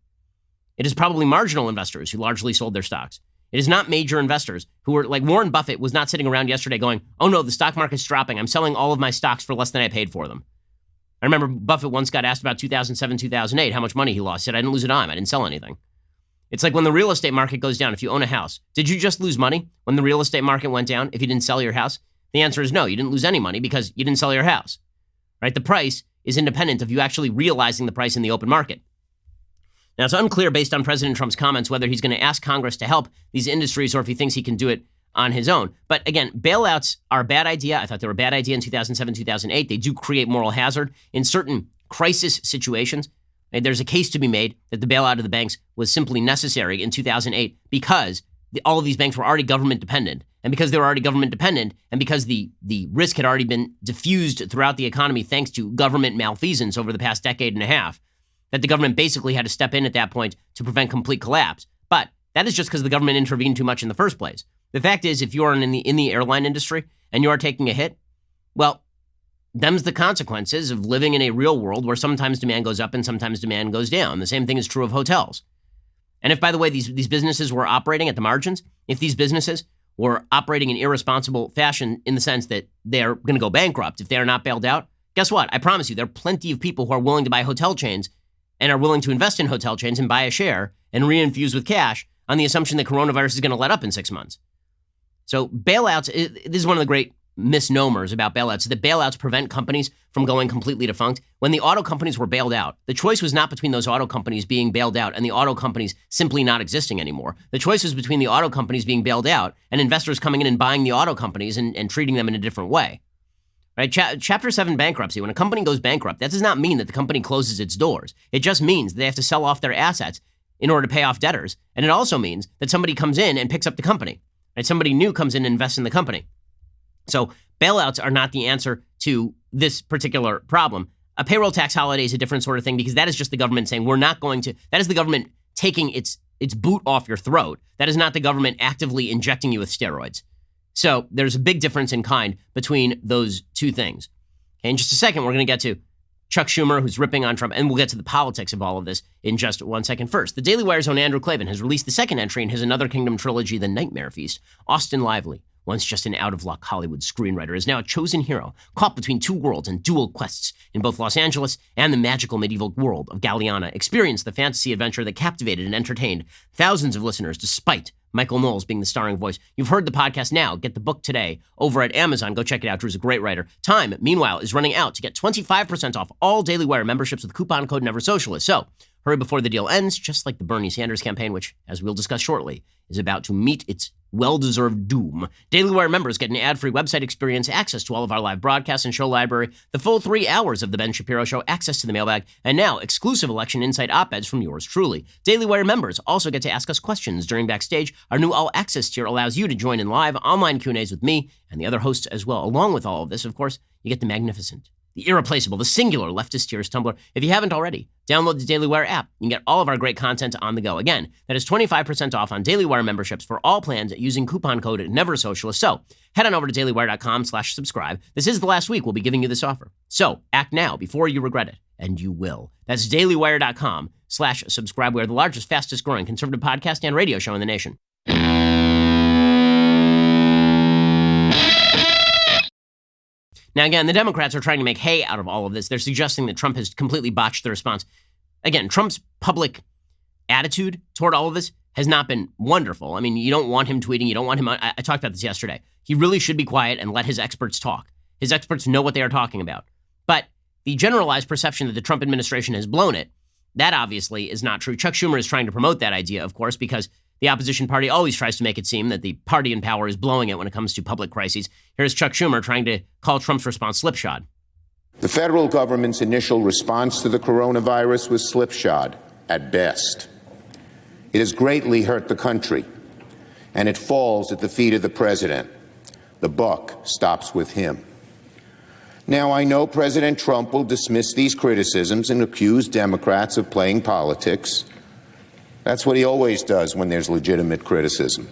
It is probably marginal investors who largely sold their stocks. It is not major investors who were like Warren Buffett was not sitting around yesterday going, oh no, the stock market's dropping. I'm selling all of my stocks for less than I paid for them. I remember Buffett once got asked about 2007, 2008, how much money he lost. He said, I didn't lose a dime. I didn't sell anything. It's like when the real estate market goes down, if you own a house, did you just lose money when the real estate market went down if you didn't sell your house? The answer is no, you didn't lose any money because you didn't sell your house, right? The price is independent of you actually realizing the price in the open market. Now, it's unclear based on President Trump's comments whether he's going to ask Congress to help these industries or if he thinks he can do it on his own. But again, bailouts are a bad idea. I thought they were a bad idea in 2007, 2008. They do create moral hazard in certain crisis situations. And there's a case to be made that the bailout of the banks was simply necessary in 2008 because all of these banks were already government dependent. And because they were already government dependent and because the risk had already been diffused throughout the economy thanks to government malfeasance over the past decade and a half, that the government basically had to step in at that point to prevent complete collapse. But that is just because the government intervened too much in the first place. The fact is, if you are in the airline industry and you are taking a hit, well, them's the consequences of living in a real world where sometimes demand goes up and sometimes demand goes down. The same thing is true of hotels. And if, by the way, these businesses were operating at the margins, if these businesses were operating in irresponsible fashion in the sense that they're going to go bankrupt if they are not bailed out, guess what? I promise you, there are plenty of people who are willing to buy hotel chains and are willing to invest in hotel chains and buy a share and reinfuse with cash on the assumption that coronavirus is going to let up in 6 months. So bailouts, this is one of the great misnomers about bailouts, that bailouts prevent companies from going completely defunct. When the auto companies were bailed out, the choice was not between those auto companies being bailed out and the auto companies simply not existing anymore. The choice was between the auto companies being bailed out and investors coming in and buying the auto companies and treating them in a different way. Right? Chapter 7 bankruptcy, when a company goes bankrupt, that does not mean that the company closes its doors. It just means that they have to sell off their assets in order to pay off debtors. And it also means that somebody comes in and picks up the company. Right? Somebody new comes in and invests in the company. So bailouts are not the answer to this particular problem. A payroll tax holiday is a different sort of thing because that is just the government saying we're not going to, that is the government taking its boot off your throat. That is not the government actively injecting you with steroids. So there's a big difference in kind between those two things. Okay, in just a second, we're going to get to Chuck Schumer, who's ripping on Trump, and we'll get to the politics of all of this in just 1 second. First, the Daily Wire's own Andrew Klavan has released the second entry in his Another Kingdom trilogy, The Nightmare Feast. Austin Lively, once just an out-of-luck Hollywood screenwriter, is now a chosen hero, caught between two worlds and dual quests in both Los Angeles and the magical medieval world of Galliana. Experience the fantasy adventure that captivated and entertained thousands of listeners despite Michael Knowles being the starring voice. You've heard the podcast now. Get the book today over at Amazon. Go check it out. Drew's a great writer. Time, meanwhile, is running out to get 25% off all Daily Wire memberships with coupon code NEVERSOCIALIST. So hurry before the deal ends, just like the Bernie Sanders campaign, which, as we'll discuss shortly, is about to meet its well-deserved doom. Daily Wire members get an ad-free website experience, access to all of our live broadcasts and show library, the full 3 hours of The Ben Shapiro Show, access to the mailbag, and now exclusive election insight op-eds from yours truly. Daily Wire members also get to ask us questions during Backstage. Our new all-access tier allows you to join in live online Q&As with me and the other hosts as well. Along with all of this, of course, you get the magnificent, the irreplaceable, the singular leftist tears Tumblr. If you haven't already, download the Daily Wire app. You can get all of our great content on the go. Again, that is 25% off on Daily Wire memberships for all plans using coupon code NEVERSOCIALIST. So head on over to dailywire.com/subscribe. This is the last week we'll be giving you this offer. So act now before you regret it, and you will. That's dailywire.com/subscribe. We are the largest, fastest growing conservative podcast and radio show in the nation. Now, again, the Democrats are trying to make hay out of all of this. They're suggesting that Trump has completely botched the response. Again, Trump's public attitude toward all of this has not been wonderful. I mean, you don't want him tweeting. You don't want him. I talked about this yesterday. He really should be quiet and let his experts talk. His experts know what they are talking about. But the generalized perception that the Trump administration has blown it, that obviously is not true. Chuck Schumer is trying to promote that idea, of course, because the opposition party always tries to make it seem that the party in power is blowing it when it comes to public crises. Here's Chuck Schumer trying to call Trump's response slipshod. The federal government's initial response to the coronavirus was slipshod at best. It has greatly hurt the country, and it falls at the feet of the president. The buck stops with him. Now, I know President Trump will dismiss these criticisms and accuse Democrats of playing politics. That's what he always does when there's legitimate criticism.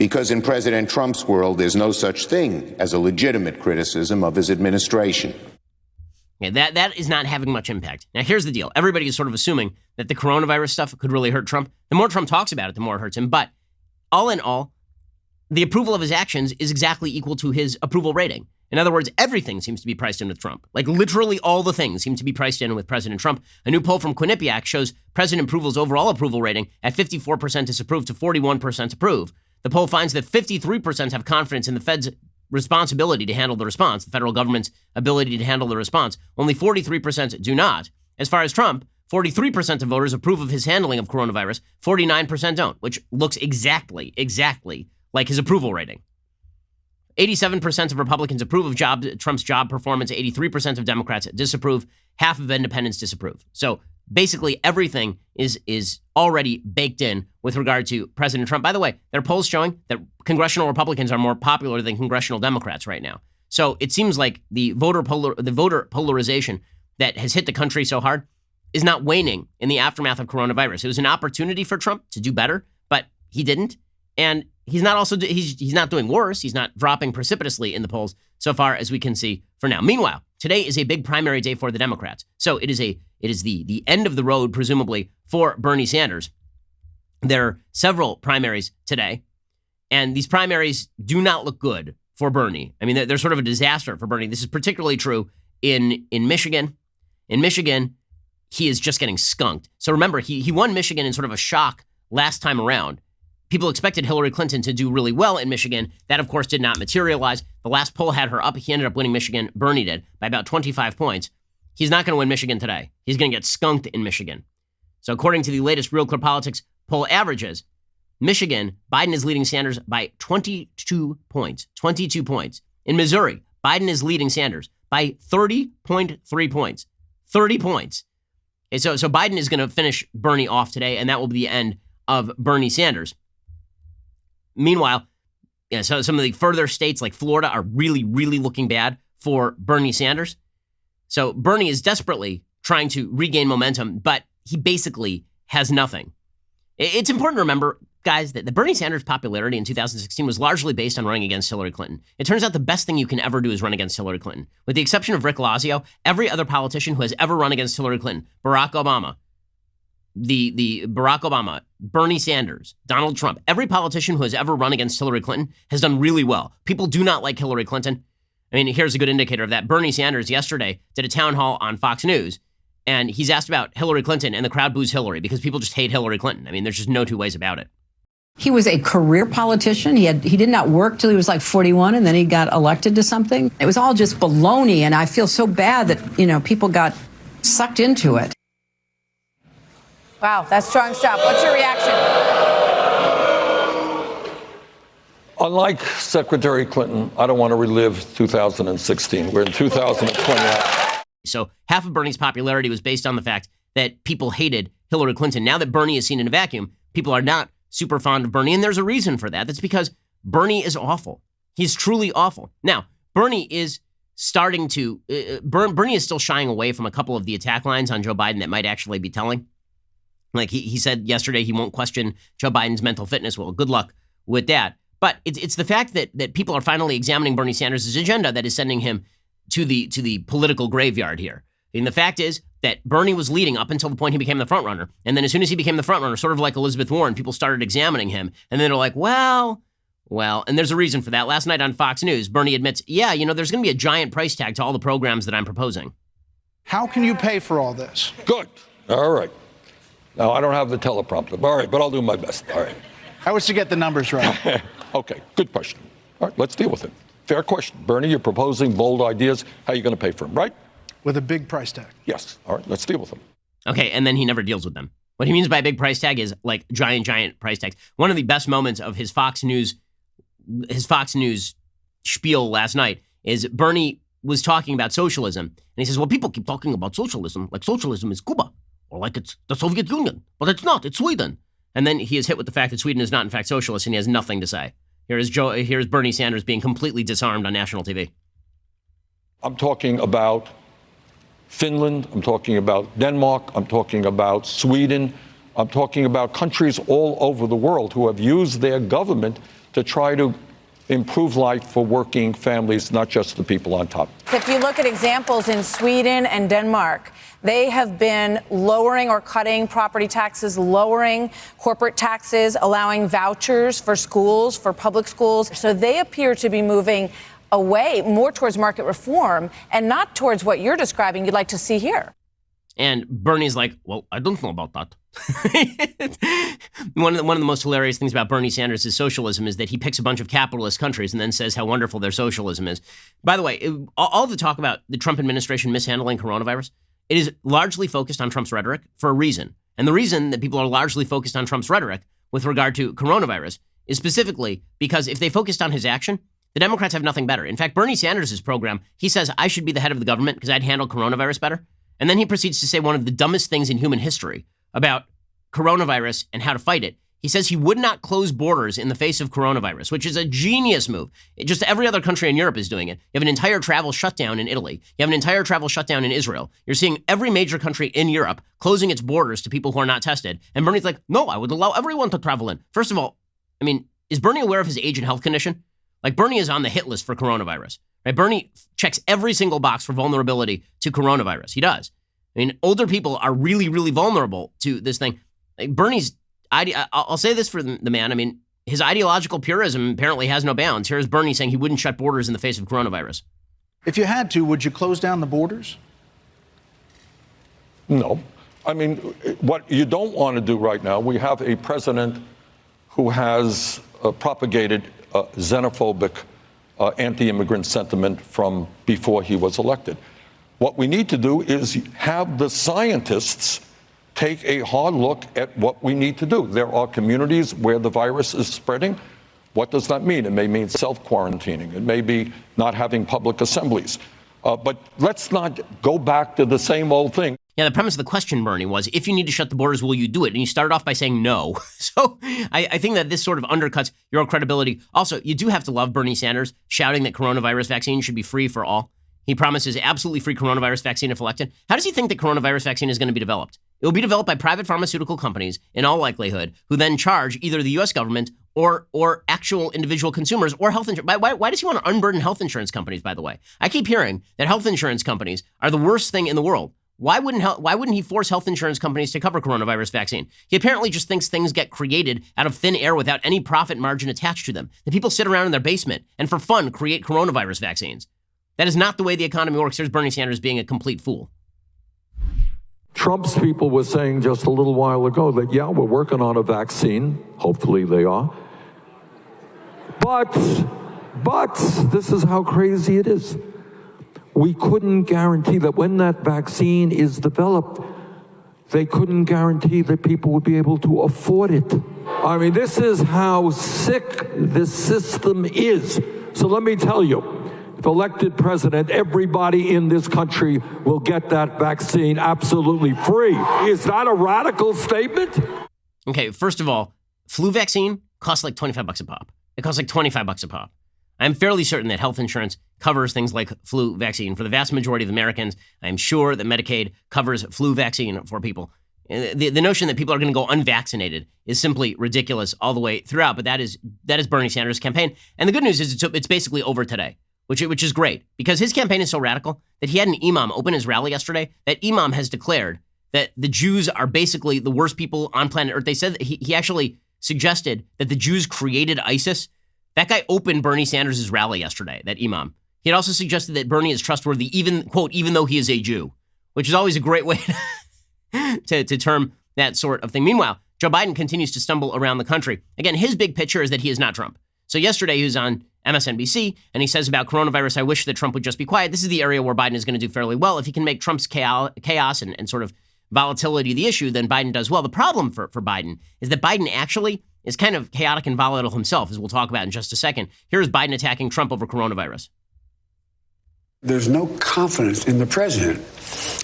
because in President Trump's world, there's no such thing as a legitimate criticism of his administration. Yeah, that is not having much impact. Now, here's the deal. Everybody is sort of assuming that the coronavirus stuff could really hurt Trump. The more Trump talks about it, the more it hurts him. But all in all, the approval of his actions is exactly equal to his approval rating. In other words, everything seems to be priced in with Trump. Like literally all the things seem to be priced in with President Trump. A new poll from Quinnipiac shows President approval's overall approval rating at 54% disapprove to 41% approve. The poll finds that 53% have confidence in the Fed's responsibility to handle the response, the federal government's ability to handle the response. Only 43% do not. As far as Trump, 43% of voters approve of his handling of coronavirus, 49% don't, which looks exactly like his approval rating. 87% of Republicans approve of Trump's job performance. 83% of Democrats disapprove. Half of independents disapprove. So basically everything is already baked in with regard to President Trump. By the way, there are polls showing that congressional Republicans are more popular than congressional Democrats right now. So it seems like the voter polarization that has hit the country so hard is not waning in the aftermath of coronavirus. It was an opportunity for Trump to do better, but he didn't. And he's not doing worse. He's not dropping precipitously in the polls so far as we can see for now. Meanwhile, today is a big primary day for the Democrats. So it is the end of the road, presumably, for Bernie Sanders. There are several primaries today, and these primaries do not look good for Bernie. I mean, they're sort of a disaster for Bernie. This is particularly true in Michigan. In Michigan, he is just getting skunked. So remember, he won Michigan in sort of a shock last time around. People expected Hillary Clinton to do really well in Michigan. That, of course, did not materialize. The last poll had her up. He ended up winning Michigan. Bernie did by about 25 points. He's not going to win Michigan today. He's going to get skunked in Michigan. So according to the latest Real Clear Politics poll averages, Michigan, Biden is leading Sanders by 22 points. 22 points. In Missouri, Biden is leading Sanders by 30.3 points. 30 points. Okay, so Biden is going to finish Bernie off today, and that will be the end of Bernie Sanders. Meanwhile, so some of the further states like Florida are really, really looking bad for Bernie Sanders. So Bernie is desperately trying to regain momentum, but he basically has nothing. It's important to remember, guys, that the Bernie Sanders popularity in 2016 was largely based on running against Hillary Clinton. It turns out the best thing you can ever do is run against Hillary Clinton. With the exception of Rick Lazio, every other politician who has ever run against Hillary Clinton, Barack Obama, Barack Obama, Bernie Sanders, Donald Trump, every politician who has ever run against Hillary Clinton has done really well. People do not like Hillary Clinton. I mean, here's a good indicator of that. Bernie Sanders yesterday did a town hall on Fox News, and he's asked about Hillary Clinton, and the crowd boos Hillary because people just hate Hillary Clinton. I mean, there's just no two ways about it. He was a career politician. He did not work till he was like 41, and then he got elected to something. It was all just baloney, and I feel so bad that, people got sucked into it. Wow, that's strong stuff. What's your reaction? Unlike Secretary Clinton, I don't want to relive 2016. We're in 2020. So half of Bernie's popularity was based on the fact that people hated Hillary Clinton. Now that Bernie is seen in a vacuum, people are not super fond of Bernie, and there's a reason for that. That's because Bernie is awful. He's truly awful. Now, Bernie is starting to Bernie is still shying away from a couple of the attack lines on Joe Biden that might actually be telling. Like he said yesterday, he won't question Joe Biden's mental fitness. Well, good luck with that. But it's the fact that people are finally examining Bernie Sanders' agenda that is sending him to the political graveyard here. And the fact is that Bernie was leading up until the point he became the frontrunner. And then as soon as he became the frontrunner, sort of like Elizabeth Warren, people started examining him. And then they're like, well, and there's a reason for that. Last night on Fox News, Bernie admits, there's going to be a giant price tag to all the programs that I'm proposing. How can you pay for all this? Good. All right. Now, I don't have the teleprompter. All right, but I'll do my best. All right. How was to get the numbers right? Okay, good question. All right, let's deal with it. Fair question. Bernie, you're proposing bold ideas. How are you going to pay for them, right? With a big price tag. Yes. All right, let's deal with them. Okay, and then he never deals with them. What he means by a big price tag is like giant price tags. One of the best moments of his Fox News spiel last night is Bernie was talking about socialism. And he says, well, people keep talking about socialism like socialism is Cuba or like it's the Soviet Union. But it's not. It's Sweden. And then he is hit with the fact that Sweden is not, in fact, socialist, and he has nothing to say. Here's Bernie Sanders being completely disarmed on national TV. I'm talking about Finland. I'm talking about Denmark. I'm talking about Sweden. I'm talking about countries all over the world who have used their government to try to improve life for working families, not just the people on top. If you look at examples in Sweden and Denmark, they have been lowering or cutting property taxes, lowering corporate taxes, allowing vouchers for schools, for public schools. So they appear to be moving away more towards market reform and not towards what you're describing you'd like to see here. And Bernie's like, well, I don't know about that. One of the most hilarious things about Bernie Sanders' socialism is that he picks a bunch of capitalist countries and then says how wonderful their socialism is. By the way, all the talk about the Trump administration mishandling coronavirus, it is largely focused on Trump's rhetoric for a reason. And the reason that people are largely focused on Trump's rhetoric with regard to coronavirus is specifically because if they focused on his action, the Democrats have nothing better. In fact, Bernie Sanders' program, he says, I should be the head of the government because I'd handle coronavirus better. And then he proceeds to say one of the dumbest things in human history about coronavirus and how to fight it. He says he would not close borders in the face of coronavirus, which is a genius move. Just every other country in Europe is doing it. You have an entire travel shutdown in Italy. You have an entire travel shutdown in Israel. You're seeing every major country in Europe closing its borders to people who are not tested. And Bernie's like, no, I would allow everyone to travel in. First of all, I mean, is Bernie aware of his age and health condition? Like, Bernie is on the hit list for coronavirus, right? Bernie checks every single box for vulnerability to coronavirus. He does. I mean, older people are really, really vulnerable to this thing. Like, Bernie's, I'll say this for the man. I mean, his ideological purism apparently has no bounds. Here's Bernie saying he wouldn't shut borders in the face of coronavirus. If you had to, would you close down the borders? No. I mean, what you don't want to do right now, we have a president who has propagated xenophobic anti-immigrant sentiment from before he was elected. What we need to do is have the scientists take a hard look at what we need to do. There are communities where the virus is spreading. What does that mean? It may mean self-quarantining. It may be not having public assemblies. But let's not go back to the same old thing. Yeah, the premise of the question, Bernie, was if you need to shut the borders, will you do it? And you started off by saying no. So I think that this sort of undercuts your credibility. Also, you do have to love Bernie Sanders shouting that coronavirus vaccine should be free for all. He promises absolutely free coronavirus vaccine if elected. How does he think that coronavirus vaccine is going to be developed? It will be developed by private pharmaceutical companies, in all likelihood, who then charge either the U.S. government or actual individual consumers or health insurance. Why does he want to unburden health insurance companies, by the way? I keep hearing that health insurance companies are the worst thing in the world. Why wouldn't he force health insurance companies to cover coronavirus vaccine? He apparently just thinks things get created out of thin air without any profit margin attached to them. The people sit around in their basement and for fun create coronavirus vaccines. That is not the way the economy works. Here's Bernie Sanders being a complete fool. Trump's people were saying just a little while ago that, yeah, we're working on a vaccine. Hopefully they are. But this is how crazy it is. We couldn't guarantee that when that vaccine is developed, they couldn't guarantee that people would be able to afford it. I mean, this is how sick this system is. So let me tell you, if elected president, everybody in this country will get that vaccine absolutely free. Is that a radical statement? Okay, first of all, flu vaccine costs like $25 a pop. It costs like $25 a pop. I'm fairly certain that health insurance covers things like flu vaccine for the vast majority of Americans. I'm sure that Medicaid covers flu vaccine for people. The notion that people are going to go unvaccinated is simply ridiculous all the way throughout. But that is Bernie Sanders' campaign. And the good news is it's basically over today, which is great because his campaign is so radical that he had an imam open his rally yesterday. That imam has declared that the Jews are basically the worst people on planet Earth. They said that he actually suggested that the Jews created ISIS. That guy opened Bernie Sanders' rally yesterday, that imam. He had also suggested that Bernie is trustworthy, even though he is a Jew, which is always a great way to term that sort of thing. Meanwhile, Joe Biden continues to stumble around the country. Again, his big picture is that he is not Trump. So yesterday he was on MSNBC, and he says about coronavirus, I wish that Trump would just be quiet. This is the area where Biden is going to do fairly well. If he can make Trump's chaos and sort of volatility the issue, then Biden does well. The problem for Biden is that Biden actually is kind of chaotic and volatile himself, as we'll talk about in just a second. Here's Biden attacking Trump over coronavirus. There's no confidence in the president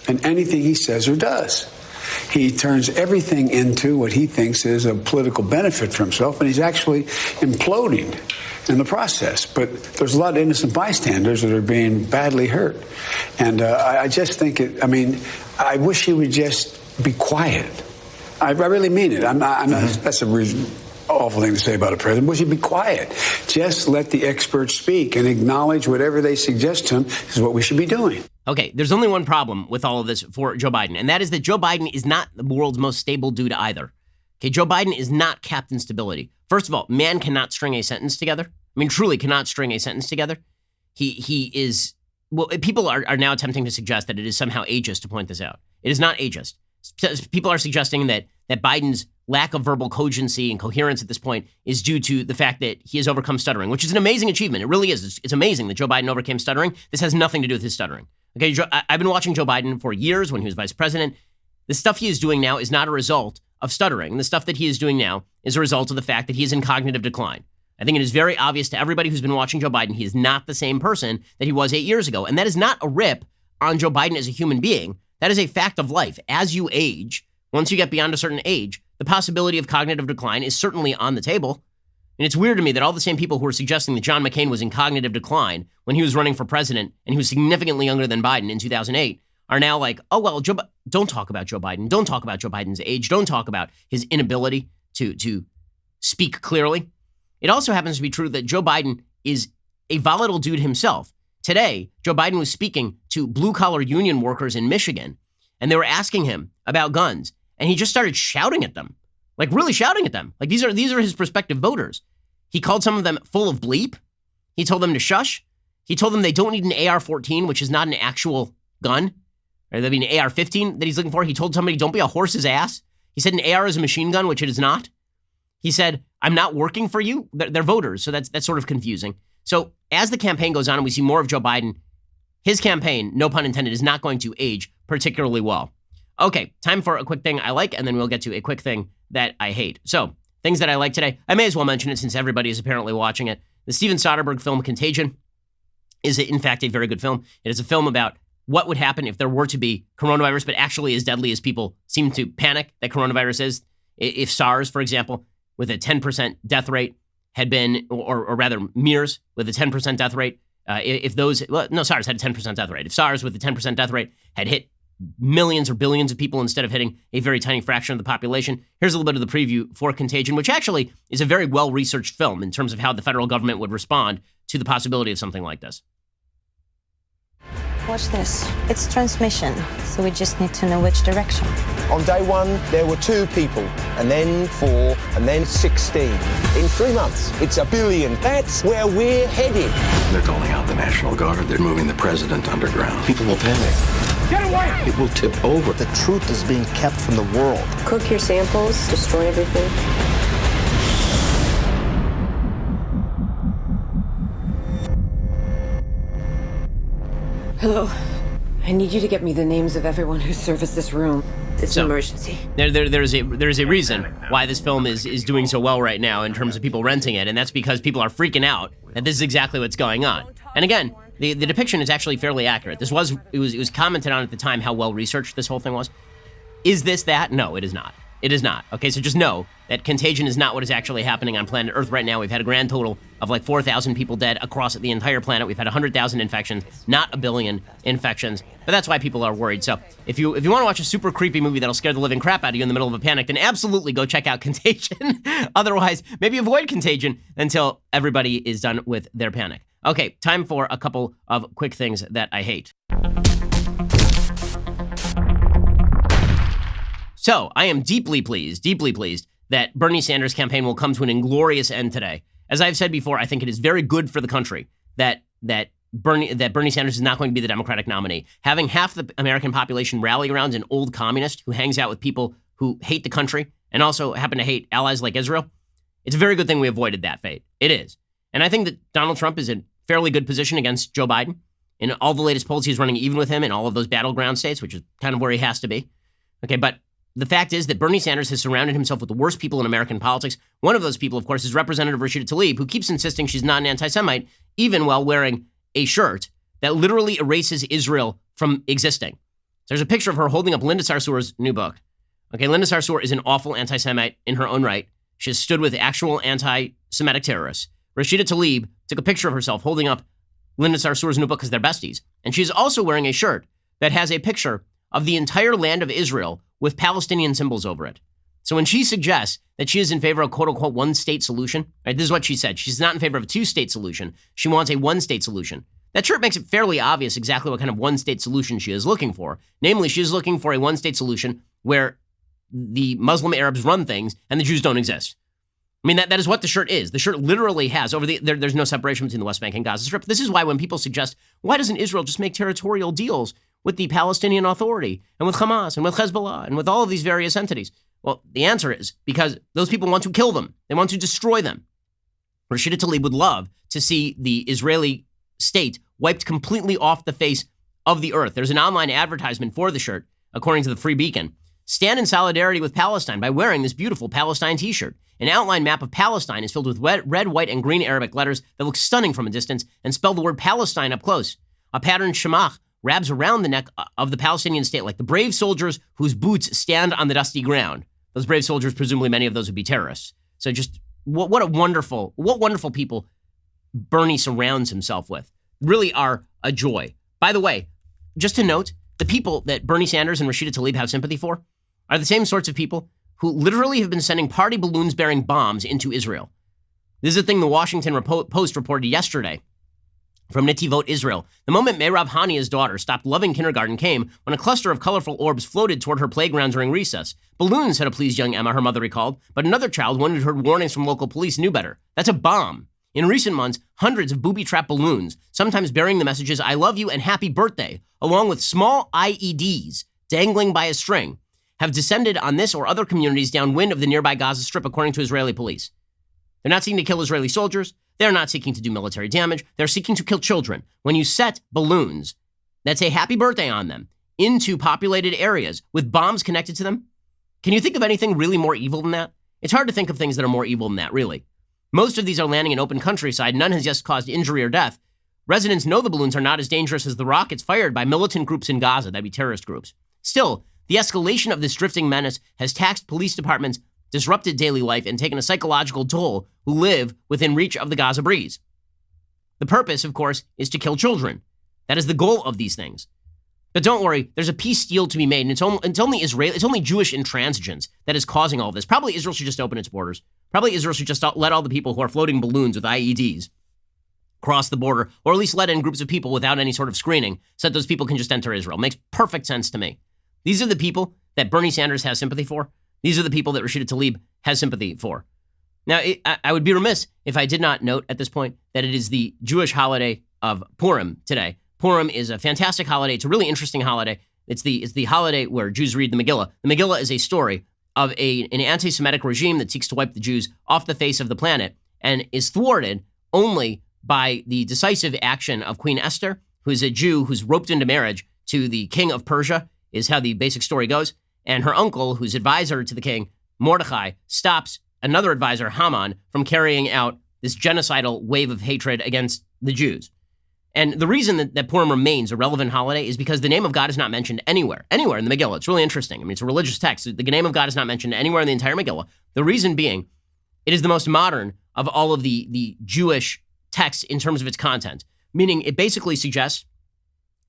in anything he says or does. He turns everything into what he thinks is a political benefit for himself, and he's actually imploding in the process. But there's a lot of innocent bystanders that are being badly hurt. And I just think I wish he would just be quiet. I really mean it. I'm not, that's a reason. Awful thing to say about a president. We should be quiet. Just let the experts speak and acknowledge whatever they suggest to him is what we should be doing. Okay, there's only one problem with all of this for Joe Biden, and that is that Joe Biden is not the world's most stable dude either. Okay, Joe Biden is not Captain Stability. First of all, man cannot string a sentence together. I mean, truly cannot string a sentence together. He is, well, people are now attempting to suggest that it is somehow ageist to point this out. It is not ageist. People are suggesting that Biden's lack of verbal cogency and coherence at this point is due to the fact that he has overcome stuttering, which is an amazing achievement. It really is. It's amazing that Joe Biden overcame stuttering. This has nothing to do with his stuttering. Okay, I've been watching Joe Biden for years when he was vice president. The stuff he is doing now is not a result of stuttering. The stuff that he is doing now is a result of the fact that he is in cognitive decline. I think it is very obvious to everybody who's been watching Joe Biden, he is not the same person that he was 8 years ago. And that is not a rip on Joe Biden as a human being. That is a fact of life. As you age, once you get beyond a certain age, the possibility of cognitive decline is certainly on the table. And it's weird to me that all the same people who were suggesting that John McCain was in cognitive decline when he was running for president and he was significantly younger than Biden in 2008 are now like, oh, well, don't talk about Joe Biden. Don't talk about Joe Biden's age. Don't talk about his inability to speak clearly. It also happens to be true that Joe Biden is a volatile dude himself. Today, Joe Biden was speaking to blue-collar union workers in Michigan, and they were asking him about guns. And he just started shouting at them, like really shouting at them. Like these are his prospective voters. He called some of them full of bleep. He told them to shush. He told them they don't need an AR-14, which is not an actual gun. Or there'd be an AR-15 that he's looking for. He told somebody, don't be a horse's ass. He said an AR is a machine gun, which it is not. He said, I'm not working for you. They're voters, so that's sort of confusing. So as the campaign goes on and we see more of Joe Biden, his campaign, no pun intended, is not going to age particularly well. Okay, time for a quick thing I like, and then we'll get to a quick thing that I hate. So, things that I like today. I may as well mention it since everybody is apparently watching it. The Steven Soderbergh film Contagion is, in fact, a very good film. It is a film about what would happen if there were to be coronavirus, but actually as deadly as people seem to panic that coronavirus is. If SARS, for example, with a 10% death rate had been, or rather MERS with a 10% death rate, SARS had a 10% death rate. If SARS with a 10% death rate had hit millions or billions of people instead of hitting a very tiny fraction of the population. Here's a little bit of the preview for Contagion, which actually is a very well-researched film in terms of how the federal government would respond to the possibility of something like this. Watch this. It's transmission, so we just need to know which direction. On day one, there were 2 people, and then 4, and then 16. In 3 months, it's 1 billion. That's where we're headed. They're calling out the National Guard. They're moving the president underground. People will panic. Get away! It will tip over. The truth is being kept from the world. Cook your samples, destroy everything. Hello. I need you to get me the names of everyone who serviced this room. It's an emergency. There's a reason why this film is doing so well right now in terms of people renting it, and that's because people are freaking out that this is exactly what's going on. And again, the depiction is actually fairly accurate. It was commented on at the time how well researched this whole thing was. Is this that? No, it is not. It is not. Okay, so just know that Contagion is not what is actually happening on planet Earth right now. We've had a grand total of like 4,000 people dead across the entire planet. We've had 100,000 infections, not 1 billion infections. But that's why people are worried. So if you want to watch a super creepy movie that'll scare the living crap out of you in the middle of a panic, then absolutely go check out Contagion. Otherwise, maybe avoid Contagion until everybody is done with their panic. Okay, time for a couple of quick things that I hate. So I am deeply pleased that Bernie Sanders' campaign will come to an inglorious end today. As I've said before, I think it is very good for the country that Bernie Sanders is not going to be the Democratic nominee. Having half the American population rally around an old communist who hangs out with people who hate the country and also happen to hate allies like Israel, it's a very good thing we avoided that fate. It is. And I think that Donald Trump is in fairly good position against Joe Biden. In all the latest polls, he's running even with him in all of those battleground states, which is kind of where he has to be. Okay, but the fact is that Bernie Sanders has surrounded himself with the worst people in American politics. One of those people, of course, is Representative Rashida Tlaib, who keeps insisting she's not an anti-Semite, even while wearing a shirt that literally erases Israel from existing. So there's a picture of her holding up Linda Sarsour's new book. Okay, Linda Sarsour is an awful anti-Semite in her own right. She has stood with actual anti-Semitic terrorists. Rashida Tlaib took a picture of herself holding up Linda Sarsour's new book because they're besties. And she's also wearing a shirt that has a picture of the entire land of Israel with Palestinian symbols over it. So when she suggests that she is in favor of quote unquote one-state solution, right, this is what she said. She's not in favor of a two-state solution. She wants a one-state solution. That shirt makes it fairly obvious exactly what kind of one-state solution she is looking for. Namely, she is looking for a one-state solution where the Muslim Arabs run things and the Jews don't exist. I mean, that is what the shirt is. The shirt literally has there's no separation between the West Bank and Gaza Strip. This is why when people suggest, why doesn't Israel just make territorial deals with the Palestinian Authority and with Hamas and with Hezbollah and with all of these various entities? Well, the answer is because those people want to kill them. They want to destroy them. Rashida Tlaib would love to see the Israeli state wiped completely off the face of the earth. There's an online advertisement for the shirt, according to the Free Beacon. Stand in solidarity with Palestine by wearing this beautiful Palestine t-shirt. An outline map of Palestine is filled with red, white, and green Arabic letters that look stunning from a distance and spell the word Palestine up close. A patterned shamach wraps around the neck of the Palestinian state like the brave soldiers whose boots stand on the dusty ground. Those brave soldiers, presumably many of those would be terrorists. So just what wonderful people Bernie surrounds himself with. Really are a joy. By the way, just to note, the people that Bernie Sanders and Rashida Tlaib have sympathy for are the same sorts of people who literally have been sending party balloons bearing bombs into Israel. This is a thing the Washington Post reported yesterday from Netivot, Israel. The moment Meirav Hania's daughter stopped loving kindergarten came when a cluster of colorful orbs floated toward her playground during recess. Balloons had pleased young Emma, her mother recalled, but another child, one who'd heard warnings from local police, knew better. That's a bomb. In recent months, hundreds of booby-trapped balloons, sometimes bearing the messages, I love you and happy birthday, along with small IEDs dangling by a string, have descended on this or other communities downwind of the nearby Gaza Strip, according to Israeli police. They're not seeking to kill Israeli soldiers. They're not seeking to do military damage. They're seeking to kill children. When you set balloons that say happy birthday on them into populated areas with bombs connected to them, can you think of anything really more evil than that? It's hard to think of things that are more evil than that, really. Most of these are landing in open countryside. None has yet caused injury or death. Residents know the balloons are not as dangerous as the rockets fired by militant groups in Gaza. That'd be terrorist groups. Still, the escalation of this drifting menace has taxed police departments, disrupted daily life, and taken a psychological toll who live within reach of the Gaza breeze. The purpose, of course, is to kill children. That is the goal of these things. But don't worry, there's a peace deal to be made, and it's only Jewish intransigence that is causing all this. Probably Israel should just open its borders. Probably Israel should just let all the people who are floating balloons with IEDs cross the border, or at least let in groups of people without any sort of screening so that those people can just enter Israel. Makes perfect sense to me. These are the people that Bernie Sanders has sympathy for. These are the people that Rashida Tlaib has sympathy for. Now, I would be remiss if I did not note at this point that it is the Jewish holiday of Purim today. Purim is a fantastic holiday. It's a really interesting holiday. It's the holiday where Jews read the Megillah. The Megillah is a story of an anti-Semitic regime that seeks to wipe the Jews off the face of the planet and is thwarted only by the decisive action of Queen Esther, who is a Jew who's roped into marriage to the king of Persia, is how the basic story goes. And her uncle, who's advisor to the king, Mordecai, stops another advisor, Haman, from carrying out this genocidal wave of hatred against the Jews. And the reason that Purim remains a relevant holiday is because the name of God is not mentioned anywhere in the Megillah. It's really interesting. I mean, it's a religious text. The name of God is not mentioned anywhere in the entire Megillah. The reason being, it is the most modern of all of the Jewish texts in terms of its content, meaning it basically suggests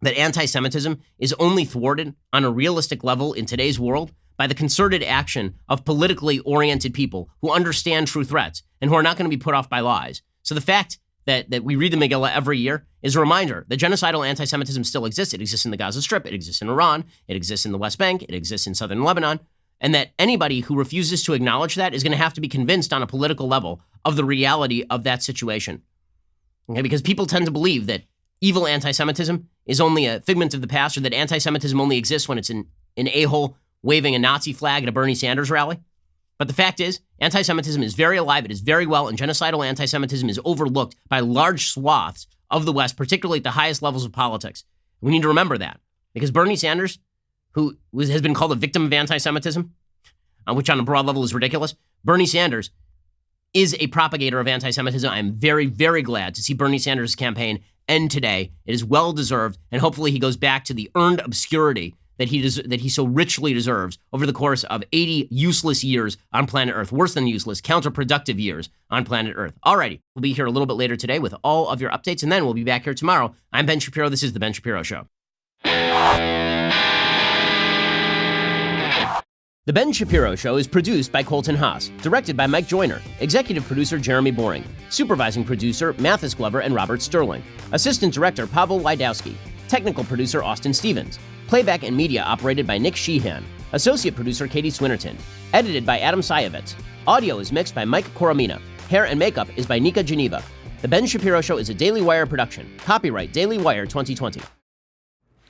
that anti-Semitism is only thwarted on a realistic level in today's world by the concerted action of politically oriented people who understand true threats and who are not going to be put off by lies. So the fact that we read the Megillah every year is a reminder that genocidal anti-Semitism still exists. It exists in the Gaza Strip. It exists in Iran. It exists in the West Bank. It exists in southern Lebanon. And that anybody who refuses to acknowledge that is going to have to be convinced on a political level of the reality of that situation. Okay? Because people tend to believe that evil anti-Semitism is only a figment of the past, or that anti-Semitism only exists when it's an a-hole waving a Nazi flag at a Bernie Sanders rally. But the fact is, anti-Semitism is very alive, it is very well, and genocidal anti-Semitism is overlooked by large swaths of the West, particularly at the highest levels of politics. We need to remember that, because Bernie Sanders, who has been called a victim of anti-Semitism, which on a broad level is ridiculous, Bernie Sanders is a propagator of anti-Semitism. I am very, very glad to see Bernie Sanders' campaign end today. It is well-deserved, and hopefully he goes back to the earned obscurity that he so richly deserves over the course of 80 useless years on planet Earth. Worse than useless, counterproductive years on planet Earth. Alrighty, we'll be here a little bit later today with all of your updates, and then we'll be back here tomorrow. I'm Ben Shapiro. This is The Ben Shapiro Show. The Ben Shapiro Show is produced by Colton Haas, directed by Mike Joyner, executive producer Jeremy Boring, supervising producer Mathis Glover and Robert Sterling, assistant director Pavel Wydowski, technical producer Austin Stevens, playback and media operated by Nick Sheehan, associate producer Katie Swinnerton, edited by Adam Sayevitz. Audio is mixed by Mike Coromina. Hair and makeup is by Nika Geneva. The Ben Shapiro Show is a Daily Wire production. Copyright Daily Wire 2020.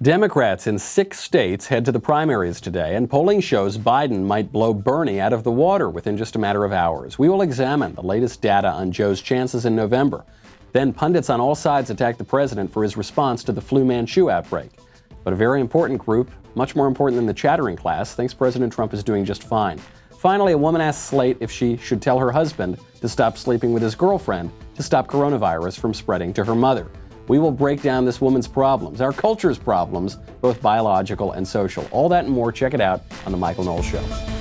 Democrats in 6 states head to the primaries today, and polling shows Biden might blow Bernie out of the water within just a matter of hours. We will examine the latest data on Joe's chances in November. Then pundits on all sides attack the president for his response to the flu Manchu outbreak. But a very important group, much more important than the chattering class, thinks President Trump is doing just fine. Finally, a woman asks Slate if she should tell her husband to stop sleeping with his girlfriend to stop coronavirus from spreading to her mother. We will break down this woman's problems, our culture's problems, both biological and social. All that and more. Check it out on The Michael Knowles Show.